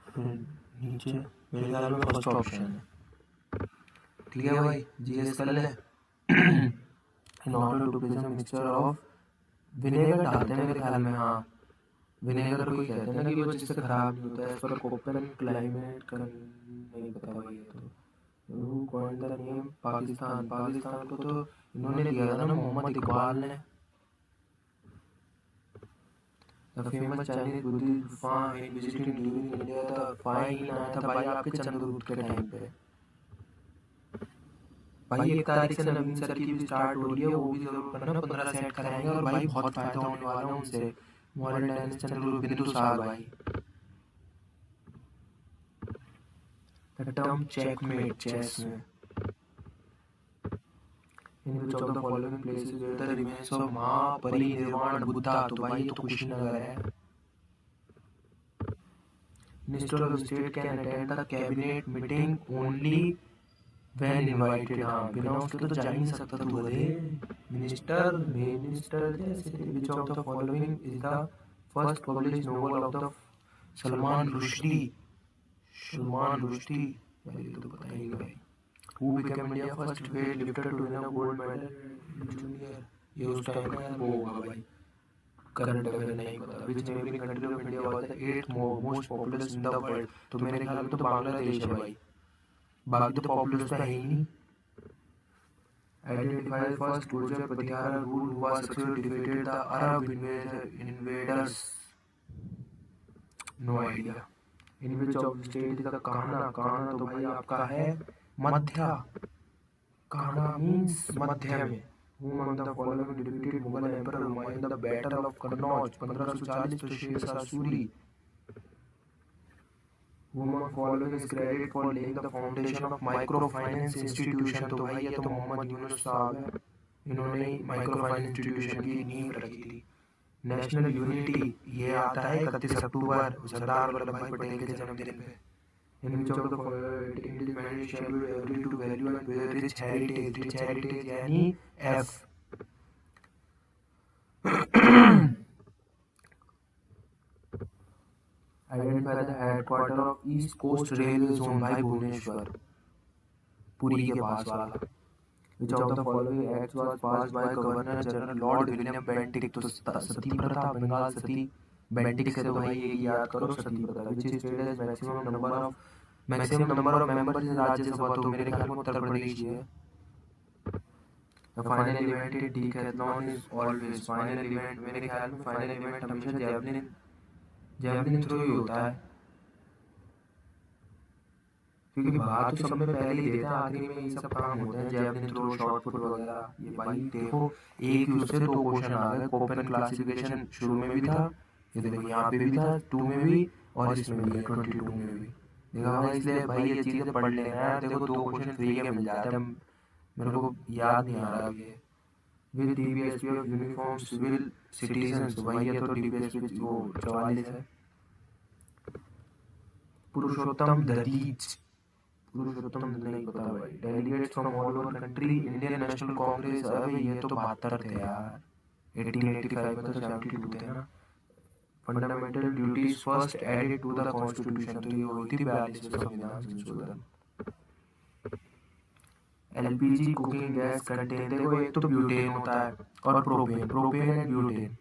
फिर नीचे। मेरे ख्याल में फर्स्ट ऑप्शन है। ठीक है भाई, जीएस कर ले। In order to present mixture of, vinegar डालते हैं मेरे ख्याल में, हाँ विनेगर को ही कहते हैं ना कि वो जिससे खराब नहीं होता है। इस पर कोपेन क्लाइमेट का नहीं पता भाई, तो कौन सा नेम, पाकिस्तान, पाकिस्तान को तो इन्होंने दिया था ना मोहम्मद इकबाल ने। The famous Chinese Buddhist fine in visiting during India, the fine आया था भाई आपके चंद्रगुप्त के टाइम पे। भाई 1 तारीख से नवीन सर की भी स्टार्ट हो रही है, वो भी जरूर करना, 15 सेट कराएंगे और भाई बहुत फायदा होने वाला है उनसे। मॉडर्न टेनिस चंद्रगुप्त बिंदुसार भाई। द टर्म चेकमेट चेस में, in which of the following places where the remains of महापरिनिर्वाण बुद्धा, तो भाई ये तो कुशीनगर है। Minister of state can attend the cabinet meeting only when invited, हाँ बिना उसके तो जा ही नहीं सकता तू गधे। मिनिस्टर मिनिस्टर जैसे, विच of the following is the first published novel of the Salman Rushdie, Salman Rushdie भाई ये तो पता ही नहीं भाई। Who became India first weight lifter to win a gold medal in junior, ये उस टाइम का वो होगा भाई, करंट अफेयर नहीं पता। Which neighboring country of India was the 8th most populous in the world, तो मेरे ख्याल में तो बांग्लादेश है भाई, बाकी तो पॉपुलस तो है ही नहीं। Identify first Gurjar Pratihara rule who was successfully defeated the Arab invaders. No idea. In which of the state is the Kahana? Kahana तो भाई आपका है मध्य. Kahana means मध्य में. Whom among the following defeated Mughal Emperor Humayun in the Battle of Kannauj 1540 तो Sher Shah Suri. Whom among following is credited for laying the foundation of microfinance institution? तो भाई ये तो मोहम्मद यूनुस साहब है. इन्होंने माइक्रोफाइनेंस इंस्टीट्यूशन की नींव रखी थी. नेशनल यूनिटी ये आता है 31 अक्टूबर सरदार वल्लभ भाई पटेल के जन्मदिन पे. In which of the following independent shall be agree to value and rich heritage यानी F. Identify the headquarter of east coast railway zone. भाई भुवनेश्वर, पुरी के पास वाला. Which of the following acts was passed by Governor General Lord William Bentinck? तो सती प्रथा, बंगाल सती. Bentinck से तो भाई ये याद करो सती प्रथा. Which state has maximum number of members in Rajya Sabha? तो मेरे ख्याल में उत्तर प्रदेश ही है. The final event in decathlon is always final event. मेरे ख्याल में final event हमेशा जेवलिन थ्रो ही होता है, क्योंकि भाग तो सब में पहले ही देते हैं, आखिरी में ये सब काम होते हैं. जेवलिन थ्रो, शॉट पुट वगैरह. ये भाई देखो एक ही उससे 2 क्वेश्चन आ गए. कोपेन क्लासिफिकेशन शुरू में भी था, ये देखो यहाँ पे भी था 2 में भी, और इसमें भी है 22 में भी. देखा भाई, इसलिए भाई ये चीज़ें पढ़ लेना है. देखो 2 क्वेश्चन फ्री के मिल जाते हैं. मेरे को याद नहीं आ रहा अभी. With DPSP of uniform civil citizens. भाई ये तो डीपीएसपी वो 44 है. पुरुषोत्तम दधीच. पुरुषोत्तम नहीं पता भाई. Delegates from all over country Indian national Congress. अरे ये तो 72 थे यार. 1885 में तो 72 थे ना. Fundamental duties first added to the constitution. तो ये हुई थी 42वें संविधान संशोधन. LPG cooking gas contain. देखो एक तो ब्यूटेन होता है और प्रोपेन एंड ब्यूटेन.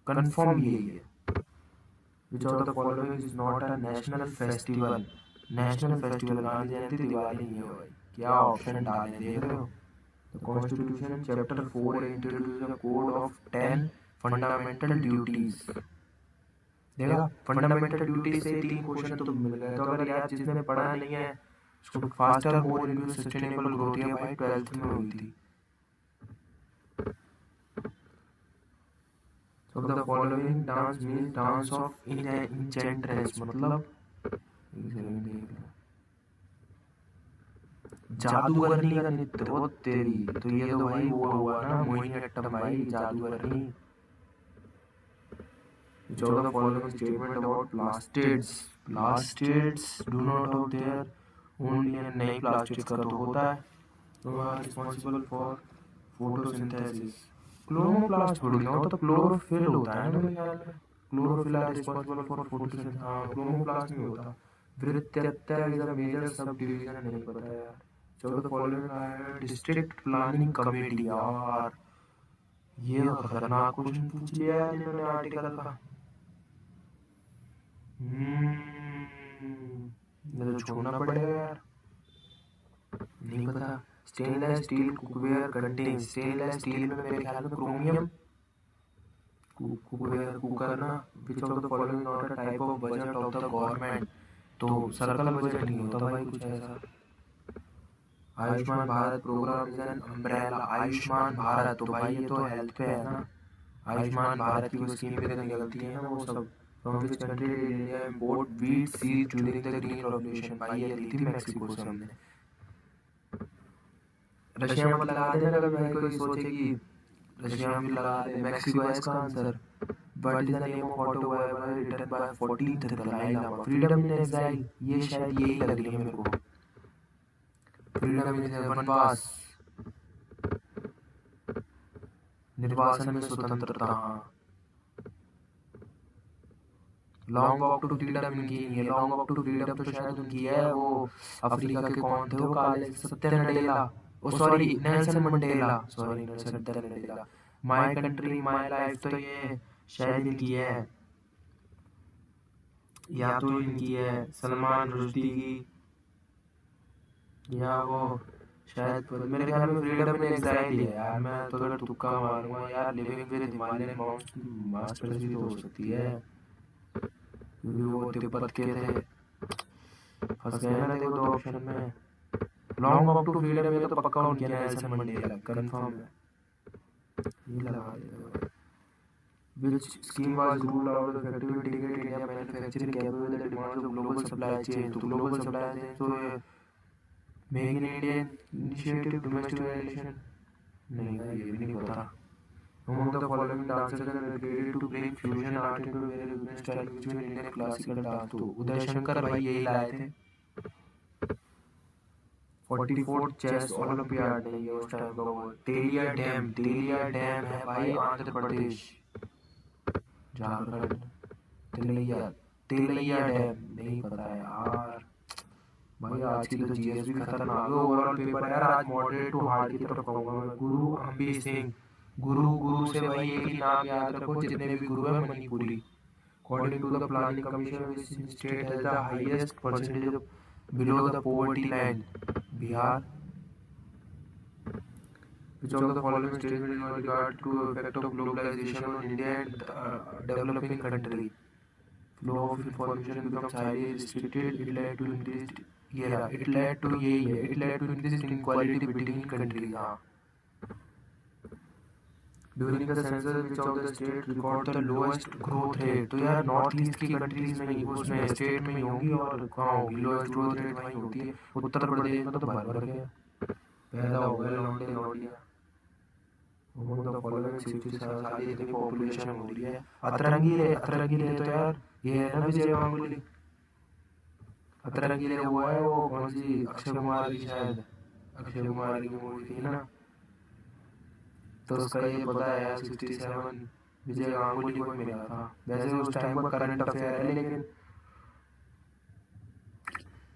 कंफर्म यही है. Which of the following is not a national festival? National festival Gandhi Jayanti, Diwali नहीं है भाई. क्या ऑप्शन डाले देख रहे हो. The constitution chapter 4 introduce a code of 10 fundamental duties. देखा फंडामेंटल ड्यूटी से 3 क्वेश्चन तो मिल गए. तो अगर यार जिसने पढ़ा नहीं है उसको faster more into sustainable growth या भाई 12th में हुई थी. So the following dance means dance of enchantress. मतलब जादूगरनी का नृत्य. वो तेरी तो ये तो भाई वो हुआ ना मोहिनीअट्टम भाई, जादूगरनी. Which of the following statement about plastids? Plastids do not have their own DNA. नहीं plastids का तो होता है. तो are responsible for photosynthesis. Chloroplast थोड़ी ना होता, क्लोरोफिल होता है मेरे ख्याल में. Chlorophyll are responsible for photosynthesis. हाँ क्लोरोप्लास्ट नहीं होता. वृत्तत्य is a major subdivision. नहीं पता यार. चलो तो फॉलोइंग है डिस्ट्रिक्ट प्लानिंग कमेटी. यार ये खतरनाक क्वेश्चन पूछ लिया यार इन्होंने आर्टिकल का. ये तो छोड़ना पड़ेगा यार, नहीं पता. Stainless steel cookware contain. Stainless steel में मेरे ख्याल में क्रोमियम. कुकवेयर कुकर ना. Which of the following not a type of budget of the government. तो सर्कल बजट नहीं होता भाई कुछ ऐसा. Ayushman Bharat programme is an umbrella. Ayushman Bharat तो भाई ये तो हेल्थ पे है ना. आयुष्मान भारत की वो स्कीम पे तो निकलती है ना वो सब. From which country did India import wheat seeds during the green revolution. भाई ये ली थी मैक्सिको से हमने. रशिया में लगा देना कभी भाई, कोई सोचे कि रशिया में भी लगा दे. मैक्सिको है इसका answer. But is the name of auto written by 14th Dalai Lama. Freedom in exile. ये शायद यही लग रही है मेरे को. फ्रीडम इन वनवास. निर्वासन में स्वतंत्रता. लॉन्ग वॉक टू फ्रीडम इनकी नहीं है. लॉन्ग वॉक टू फ्रीडम तो शायद उनकी है. वो अफ्रीका के कौन थे वो काले. Satya Nadella. Oh sorry Nelson Mandela. Sorry Nelson Mandela. My country my life तो ये शायद इनकी है, या तो इनकी है सलमान रुश्दी की, या वो शायद मेरे ख्याल में फ्रीडम इन एग्जाइल है यार। मैं तो अगर तुक्का मारूंगा यार, लिविंग विद हिमालयन मास्टर ही तो हो सकती है, क्योंकि वो तिब्बत के थे। फंस गए ना देखो 2 ऑप्शन में। लॉन्ग वॉक टू फ्रीडम ये तो पक्का उनके नेल्सन मंडेला कंफर्म है, ये लगा देते। Which scheme was ruled out effective to integrate India manufacturing capable with the demands of global supply chain? तो global supply chain तो ये मेक इन इंडिया इनिशिएटिव, डोमेस्टिकाइजेशन, नहीं भाई ये भी नहीं पता। Among the following dancers are dedicated to bring fusion art into very different style between Indian classical dance। तो उदय शंकर भाई यही लाए थे। 44th चेस ओलंपियाड नहीं है उस टाइम का वो। तेलिया डैम है भाई आंध्र प्रदेश, झारखंड। तिलैया तिलैया डैम नहीं पता है यार। भाई आज की तो जीएस भी खतरनाक है। ओवरऑल पेपर है यार आज मॉडरेट टू हार्ड की तरफ कहूंगा मैं। गुरु अम्बी सिंह, गुरु से भाई एक ही नाम याद रखो जितने भी गुरु है Manipuri. According to the planning commission which state has the highest percentage of below the poverty line? Bihar. Which of the following statement in regard to effect of globalization on India and developing country? Flow of information becomes highly restricted. It led to increased inequality between countries. हाँ। During the census, which of the state record the lowest growth rate? तो यार north east की countries में ही, उसमें state में ही होंगी। और कहाँ होगी लोएस्ट ग्रोथ रेट? वहीं होती है उत्तर प्रदेश में। तो भर भर के पैदा हो गए लौंडे लौंडिया। Among the following 67 साल इतनी पॉपुलेशन हो रही है। अतरंगी ले तो यार ये है ना विजय गांगुली। अतरंगी ले वो है वो कौन सी अक्षय कुमार की, शायद अक्षय कुमार की मूवी थी ना, तो उसका ये पता है यार 67 विजय गांगुली को मिला था। वैसे उस टाइम का करंट अफेयर है, लेकिन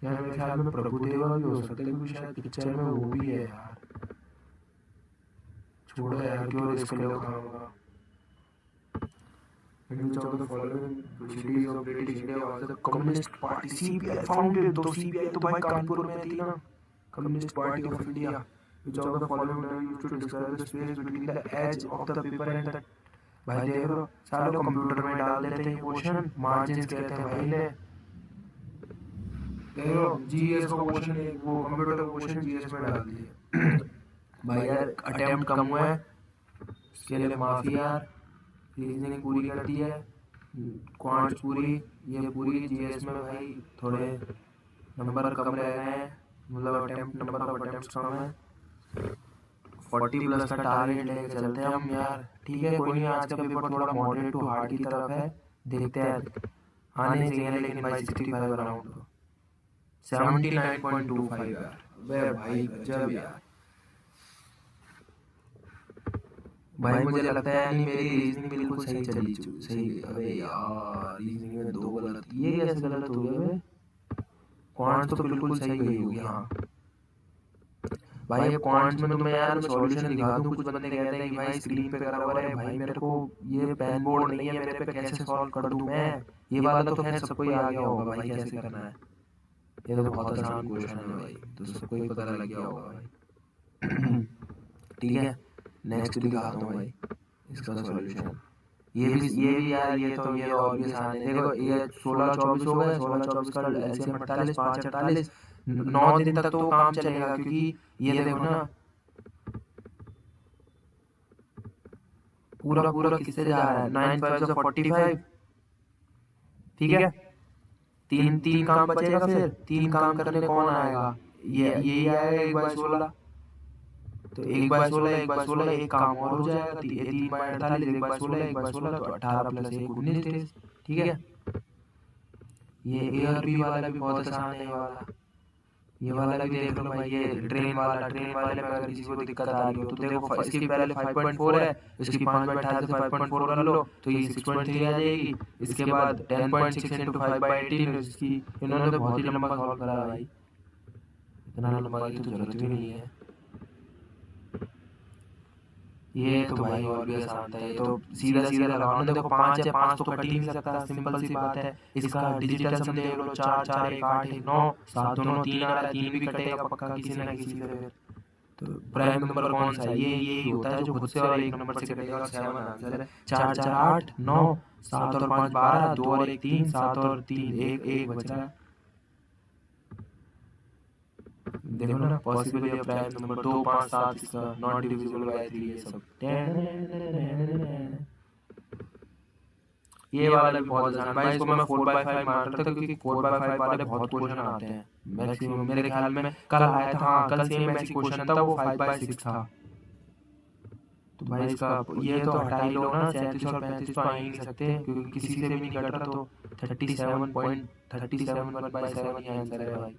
यार मेरे ख्याल में प्रभुदेवा भी हो सकता है क्योंकि शायद पिक्चर में वो भी है यार। छोड़ो यार क्यों रिस्क लो खाऊंगा। In which of the following cities of British India was the Communist Party CPI founded? तो CPI तो भाई कानपुर में थी ना, Communist Party of India। Which of the following terms used to describe the space between the edge of the paper and the, भाई देख लो सारे computer में डाल देते हैं क्वेश्चन, मार्जिन्स कहते हैं भाई ने। देख लो जीएस का क्वेश्चन, वो कंप्यूटर का क्वेश्चन जीएस में डाल दिए। भाई यार अटेम्प्ट कम हुआ है इसके लिए माफी यार। रीजनिंग पूरी कर दी है, क्वांट पूरी, ये पूरी जीएस में भाई थोड़े नंबर कम रह गए हैं, मतलब अटेम्प्ट नंबर ऑफ अटेम्प्ट कम है। 40+ का टारगेट लेके चलते हैं हम यार। ठीक है कोई नहीं, आज का पेपर थोड़ा मॉडरेट टू हार्ड की तरफ है, देखते हैं आने चाहिए लेकिन भाई 65 अराउंड 79.25 यार। वे भाई गजब यार। भाई मुझे लगता है नहीं मेरी रीजनिंग बिल्कुल सही चली सही। अबे यार रीजनिंग में 2 गलत, ये कैसे गलत हो गया बे? क्वांट्स तो बिल्कुल सही गई होगी। हाँ भाई ये क्वांट्स में तो मैं यार सॉल्यूशन दिखा दूं, कुछ बंदे कहते हैं कि भाई स्क्रीन पे करा हुआ है, भाई मेरे को ये पेन बोर्ड नहीं है मेरे पे, कैसे सॉल्व कर दूं मैं? ये वाला तो खैर सबको ही आ गया होगा भाई कैसे करना है। ये तो बहुत आसान क्वेश्चन है भाई, तो सबको ही पता लग गया होगा भाई। ठीक है नेक्स्ट दिखाता हूँ भाई इसका सॉल्यूशन। ये भी यार ये और भी आसान है। देखो ये 16-24 हो गया, 16-24 का एलसीएम 48, 5-48, 9 दिन तक तो काम चलेगा क्योंकि ये देखो ना पूरा किससे जा रहा है, 9 5 45। ठीक है तीन काम बचेगा, फिर 3 काम करने कौन आएगा? ये आएगा 1/16। तो 1/16 एक काम और हो जाएगा, 3/48, 1/16 1/16 तो 18 + 1 19 डेज। ठीक है ये ए और बी वाला भी बहुत आसान है। ये वाला भी देख लो भाई। ये ट्रेन वाले में अगर किसी को दिक्कत आ रही हो तो देखो इसकी पहले 5.4 है, इसकी 5/18 से 5.4 कर लो तो ये 6.3 आ जाएगी। इसके बाद 10.6 × 5/18 इसकी। इन्होंने तो बहुत ही लंबा सॉल्व करा भाई, इतना लंबा की तो जरूरत भी नहीं है। ये तो भाई और भी आसान था, ये तो सीधा लगाओ ना। देखो 5 है, 5 तो कट ही नहीं सकता, सिंपल सी बात है। इसका डिजिटल सम देख लो 4 4 1 8 1 9 7 दोनों 3 आ रहा है, 3 भी कटेगा पक्का किसी ना किसी से। फिर तो प्राइम नंबर कौन सा है? ये यही होता है जो खुद से और एक नंबर से कटेगा। 7 आंसर है। 4 4 8 9, 7 और 5 12, 2 और 1 3, 7 और 3 1 1 बच रहा है। देखो ना, पॉसिबल या प्राइम नंबर 2 5 7 इसका नॉट डिविजिबल बाय 3 ये सब। ये वाला भी बहुत आसान भाई, इसको मैं 4/5 मान रहा था क्योंकि 4/5 वाले बहुत क्वेश्चन आते हैं मैक्सिमम। मेरे ख्याल में कल आया था, हाँ कल सेम ऐसी क्वेश्चन था, वो 5/6 था। तो भाई इसका ये तो हटा ही लो ना, 37 और 35 तो आ ही नहीं सकते क्योंकि किसी से भी नहीं कट रहा। तो 37.37 ये आंसर है भाई।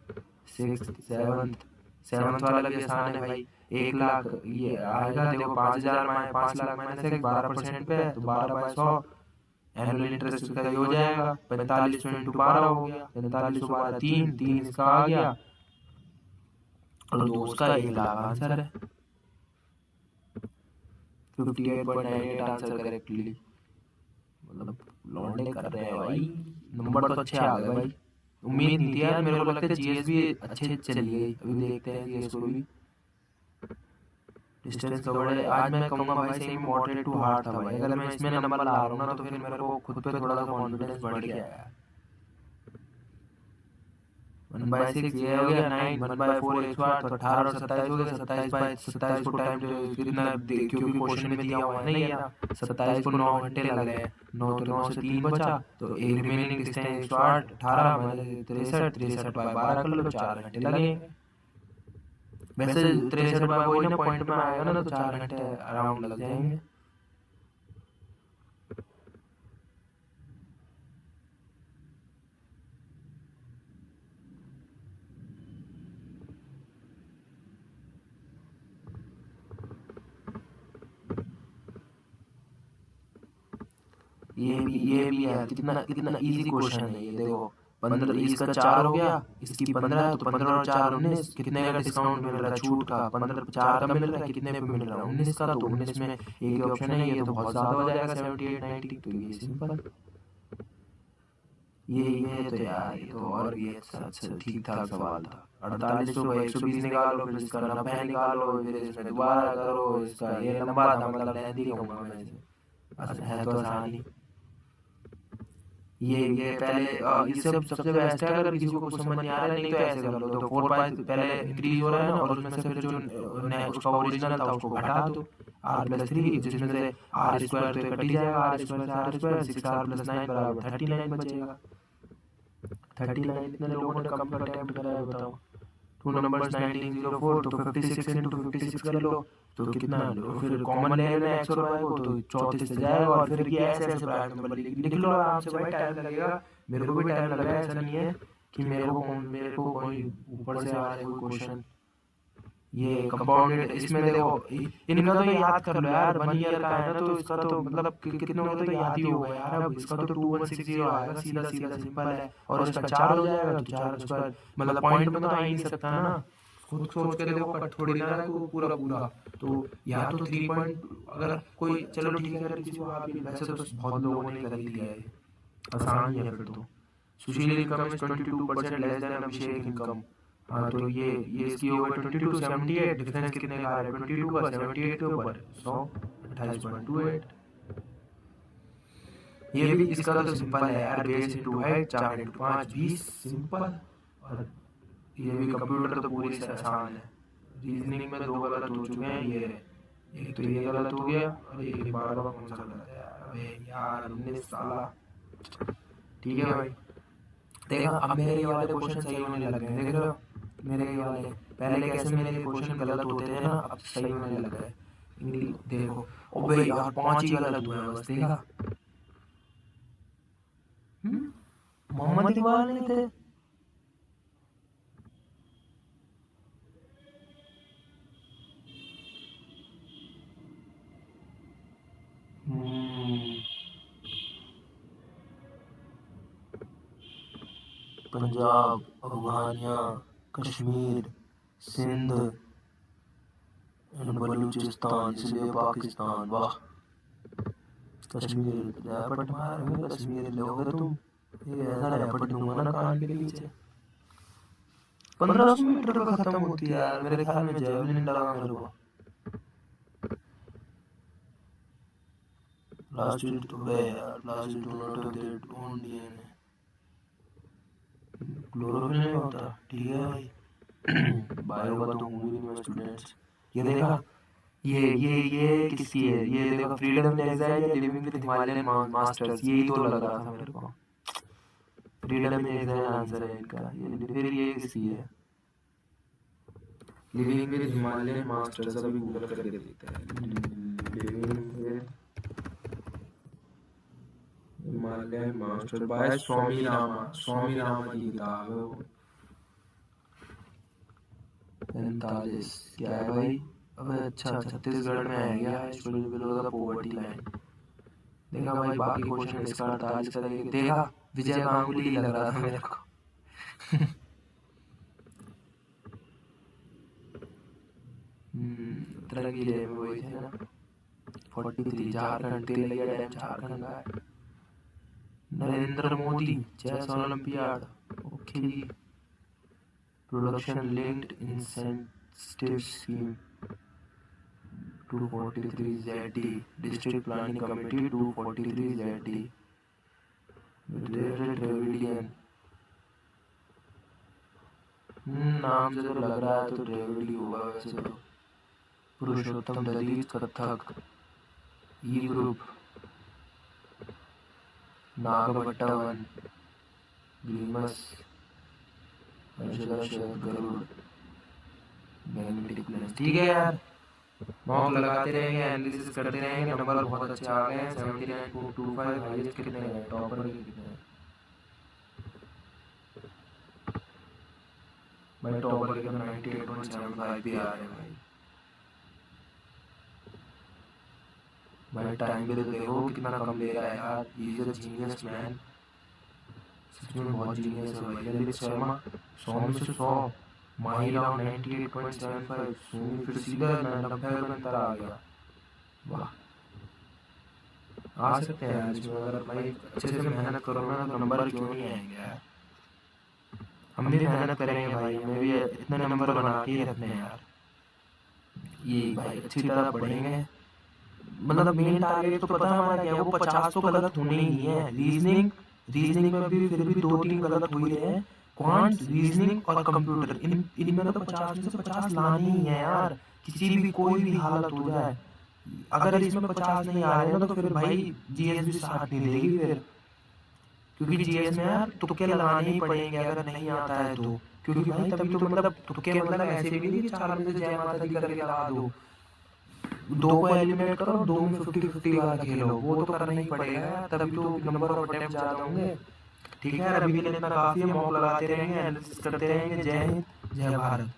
7th वाला भी आसान है भाई। 1 लाख ये आएगा, देखो 5,000 5 लाख माइनस 12% पे, तो 12/100 एनुअल इंटरेस्ट इसका ये हो जाएगा। 45 इंटू 12 हो गया, 45 12 3 3 इसका आ गया, और 2 उसका 1 लाख आंसर है। 58.98 आंसर करेक्टली। मतलब लौंडे कर रहे हैं भाई, नंबर तो अच्छे आ गए भाई। उम्मीद नहीं थी यार, मेरे को लगता है जीएस भी अच्छे चली गई। अभी देखते हैं जीएस को भी। डिस्टेंस कवर्ड है आज, मैं कहूँगा भाई सही में मॉडरेट टू हार्ड था भाई। अगर मैं इसमें नंबर ला रहा हूँ ना तो फिर मेरे को खुद पे थोड़ा सा कॉन्फिडेंस बढ़ गया है। 1/6 ये हो गया 9, 1/4 108, तो 18 और 27 हो गया। 27 को टाइम कितना, क्योंकि क्वेश्चन में दिया हुआ है ना ये ना, 27 को 9 घंटे लग रहे हैं। 9 तो 9 से 3 बचा, तो एक रिमेनिंग डिस्टेंस 108, 18 -63, 63/12 कर लो, 4 घंटे लगेंगे। वैसे 63 बाय वही ना पॉइंट में आएगा ना, तो 4 घंटे अराउंड लग जाएंगे। ये भी है, कितना कितना इजी क्वेश्चन है ये। देखो 15, इसका 4 हो गया, इसकी 15 है, तो 15 और 4 19, कितने का डिस्काउंट मिल रहा है छूट का? 15 4 का मिल रहा है, कितने पे मिल रहा है? 19 का। तो 19 में एक ही ऑप्शन है, ये तो बहुत ज्यादा हो जाएगा 78 90। तो ये सिंपल, ये तो यार ये तो और भी अच्छा ठीक ठाक सवाल था। 48 को 120 निकालो, फिर इसका 90 निकालो, फिर इसमें दोबारा करो। इसका ये लंबा था, मतलब लेंथी कहूँगा मैं इसे। है तो आसान ही। ये पहले ये सब सबसे बेस्ट है अगर किसी को कुछ समझ नहीं आ रहा है। नहीं तो ऐसे कर लो, तो 4/5 पहले इंक्रीज हो रहा है ना, और उसमें से फिर जो उसका ओरिजिनल था उसको घटा दो, r+3, जिसमें से r² तो कट ही जाएगा, r² से r², 6r+9 बराबर 39 बचेगा। 39 इतने लोगों ने कम का अटेम्प्ट करा है बताओ। 2 नंबर्स 1904, तो 56 इंटू 56 कर लो, तो कितना लो, फिर कॉमन ले लेना x और y को, तो 34 से जाएगा। और फिर ये ऐसे ऐसे प्राइम नंबर लिख लो आराम से भाई, टाइम लगेगा। मेरे को भी टाइम लग रहा है, ऐसा नहीं है कि मेरे को कोई ऊपर से आ रहा है कोई क्वेश्चन। ये कंपाउंडेड, इसमें देखो इनका तो याद कर लो यार, 1 ईयर का है ना, तो इसका तो मतलब कितनों का तो याद ही होगा यार। अब इसका तो 2160 आएगा, सीधा सीधा सिंपल है। और इसका 4 हो जाएगा, तो 4² मतलब पॉइंट में तो आ ही नहीं सकता ना। खुद सोच के देखो, कट थोड़ी ना है पूरा पूरा। तो या तो 3 पॉइंट, अगर कोई चलो ठीक है, अगर किसी को आ भी, वैसे तो बहुत लोगों ने कर लिया है, आसान ही है फिर तो। Sushil income is 22% less than Abhishek income. हाँ तो ये इसकी हो गई 22 78, डिफरेंस कितने का आ रहा है 22 का 78 के ऊपर 100, 28.28। ये भी इसका तो सिंपल है यार, base into height 4 into 5 20, simple. और ये भी कंप्यूटर तो पूरी से आसान है। रीजनिंग में 2 गलत हो चुके हैं, ये एक तो ये गलत हो गया, और ये 12 कौन सा गलत है यार? अबे यार 19 साला। ठीक है भाई, देखा अब मेरे ये वाले क्वेश्चन सही होने लग गए, देख रहे हो मेरे ये वाले। पहले कैसे मेरे क्वेश्चन गलत होते थे ना, अब सही होने लग गए। इंग्लिश देखो, ओबे यार 5 ही गलत हुए हैं बस, देखा। मोहम्मद इकबाल नहीं थे। पंजाब, अफगानिया, कश्मीर, सिंध एंड बलूचिस्तान, इसलिए पाकिस्तान। वाह, कश्मीर रैपट मारेंगे, कश्मीर लोगे तुम। ये ऐसा रैपट दूंगा ना कान के नीचे। 1500 मीटर पे खत्म होती है यार मेरे ख्याल में। जेवलिन लगा मेरे को लास्ट ईयर तो है यार, last year tournament of that own DNA chlorophyll नहीं होता। ठीक है भाई, बायो का तो हूँ भी नहीं मैं स्टूडेंट्स। ये देखा, ये किसकी है, ये देखो फ्रीडम इन एग्जाइल या लिविंग विद हिमालयन मास्टर्स, यही तो लग रहा था मेरे को। फ्रीडम इन एग्जाइल आंसर है इनका। ये फिर ये किसकी है, लिविंग विद हिमालयन मास्टर्स। अभी गूगल करके देखते हैं, living with Himalayan master by Swami Rama. Swami Rama की किताब है वो। 45 क्या है भाई। अबे अच्छा, छत्तीसगढ़ में है क्या student below the poverty line. देखा भाई, बाकी क्वेश्चन इसका 48 का देखा, विजय गांगुली लग रहा था मेरे को। तरंगी डैम में वही थे ना। 43 झारखंड, तेलिया डैम झारखंड का है। Narendra Modi chess olympiad, okay जी। Production linked incentive scheme 243 ZD, district planning committee 243 ZD, Dravidian. नाम से तो लग रहा है तो ड्रेविड ही होगा वैसे तो। Purushottam Dalit Kathak, E group, Nagabhata one, ग्रीमस, गरुड़, मैग्नेटिक प्लेन्स। ठीक है यार, मॉक लगाते रहेंगे, एनालिसिस करते रहेंगे। नंबर बहुत अच्छे आ गए हैं, 79.25। हाईएस्ट कितने हैं, टॉपर के कितने हैं भाई? टॉपर के 98.75 भी आ रहे हैं भाई। भाई टाइम भी तो देखो कितना कम ले रहा है यार। He is a genius man, सच में बहुत जीनियस है भाई। ललित शर्मा 100 में से 100, माही राव 98.75, सोनी फिर सीधा 90 में अंतर आ गया। वाह, आ सकते हैं यार इसमें अगर भाई अच्छे से मेहनत करो ना तो नंबर क्यों नहीं आएंगे यार। हम भी मेहनत करेंगे भाई, हमें भी इतने नंबर बना के ही रखने हैं यार। ये भाई अच्छी तरह पढ़ेंगे। मतलब मेन टारगेट तो पता है हमारा क्या है, वो 50 तो गलत होने ही नहीं है। रीजनिंग, रीजनिंग में भी फिर भी 2-3 गलत हुए हैं। क्वांट, रीजनिंग और कंप्यूटर, इनमें तो 50 में से 50 लानी ही है यार, किसी भी कोई भी हालत हो जाए। अगर इसमें 50 नहीं आ रहे ना तो फिर भाई जीएस भी साथ नहीं देगी फिर, क्योंकि जीएस में यार तुक्के लगाने ही पड़ेंगे अगर नहीं आता है तो। क्योंकि भाई तभी तो मतलब तुक्के मतलब ऐसे भी नहीं कि 4 में से जय माता दी करके लगा दो। 2 को एलिमिनेट करो, 2 में 50-50 वाला खेलो, वो तो करना ही पड़ेगा तभी तो नंबर ऑफ अटेम्प्ट ज्यादा होंगे। ठीक है यार, अभी के लिए इतना काफी है। मॉक लगाते रहेंगे, एनालिसिस करते रहेंगे। जय हिंद, जय भारत।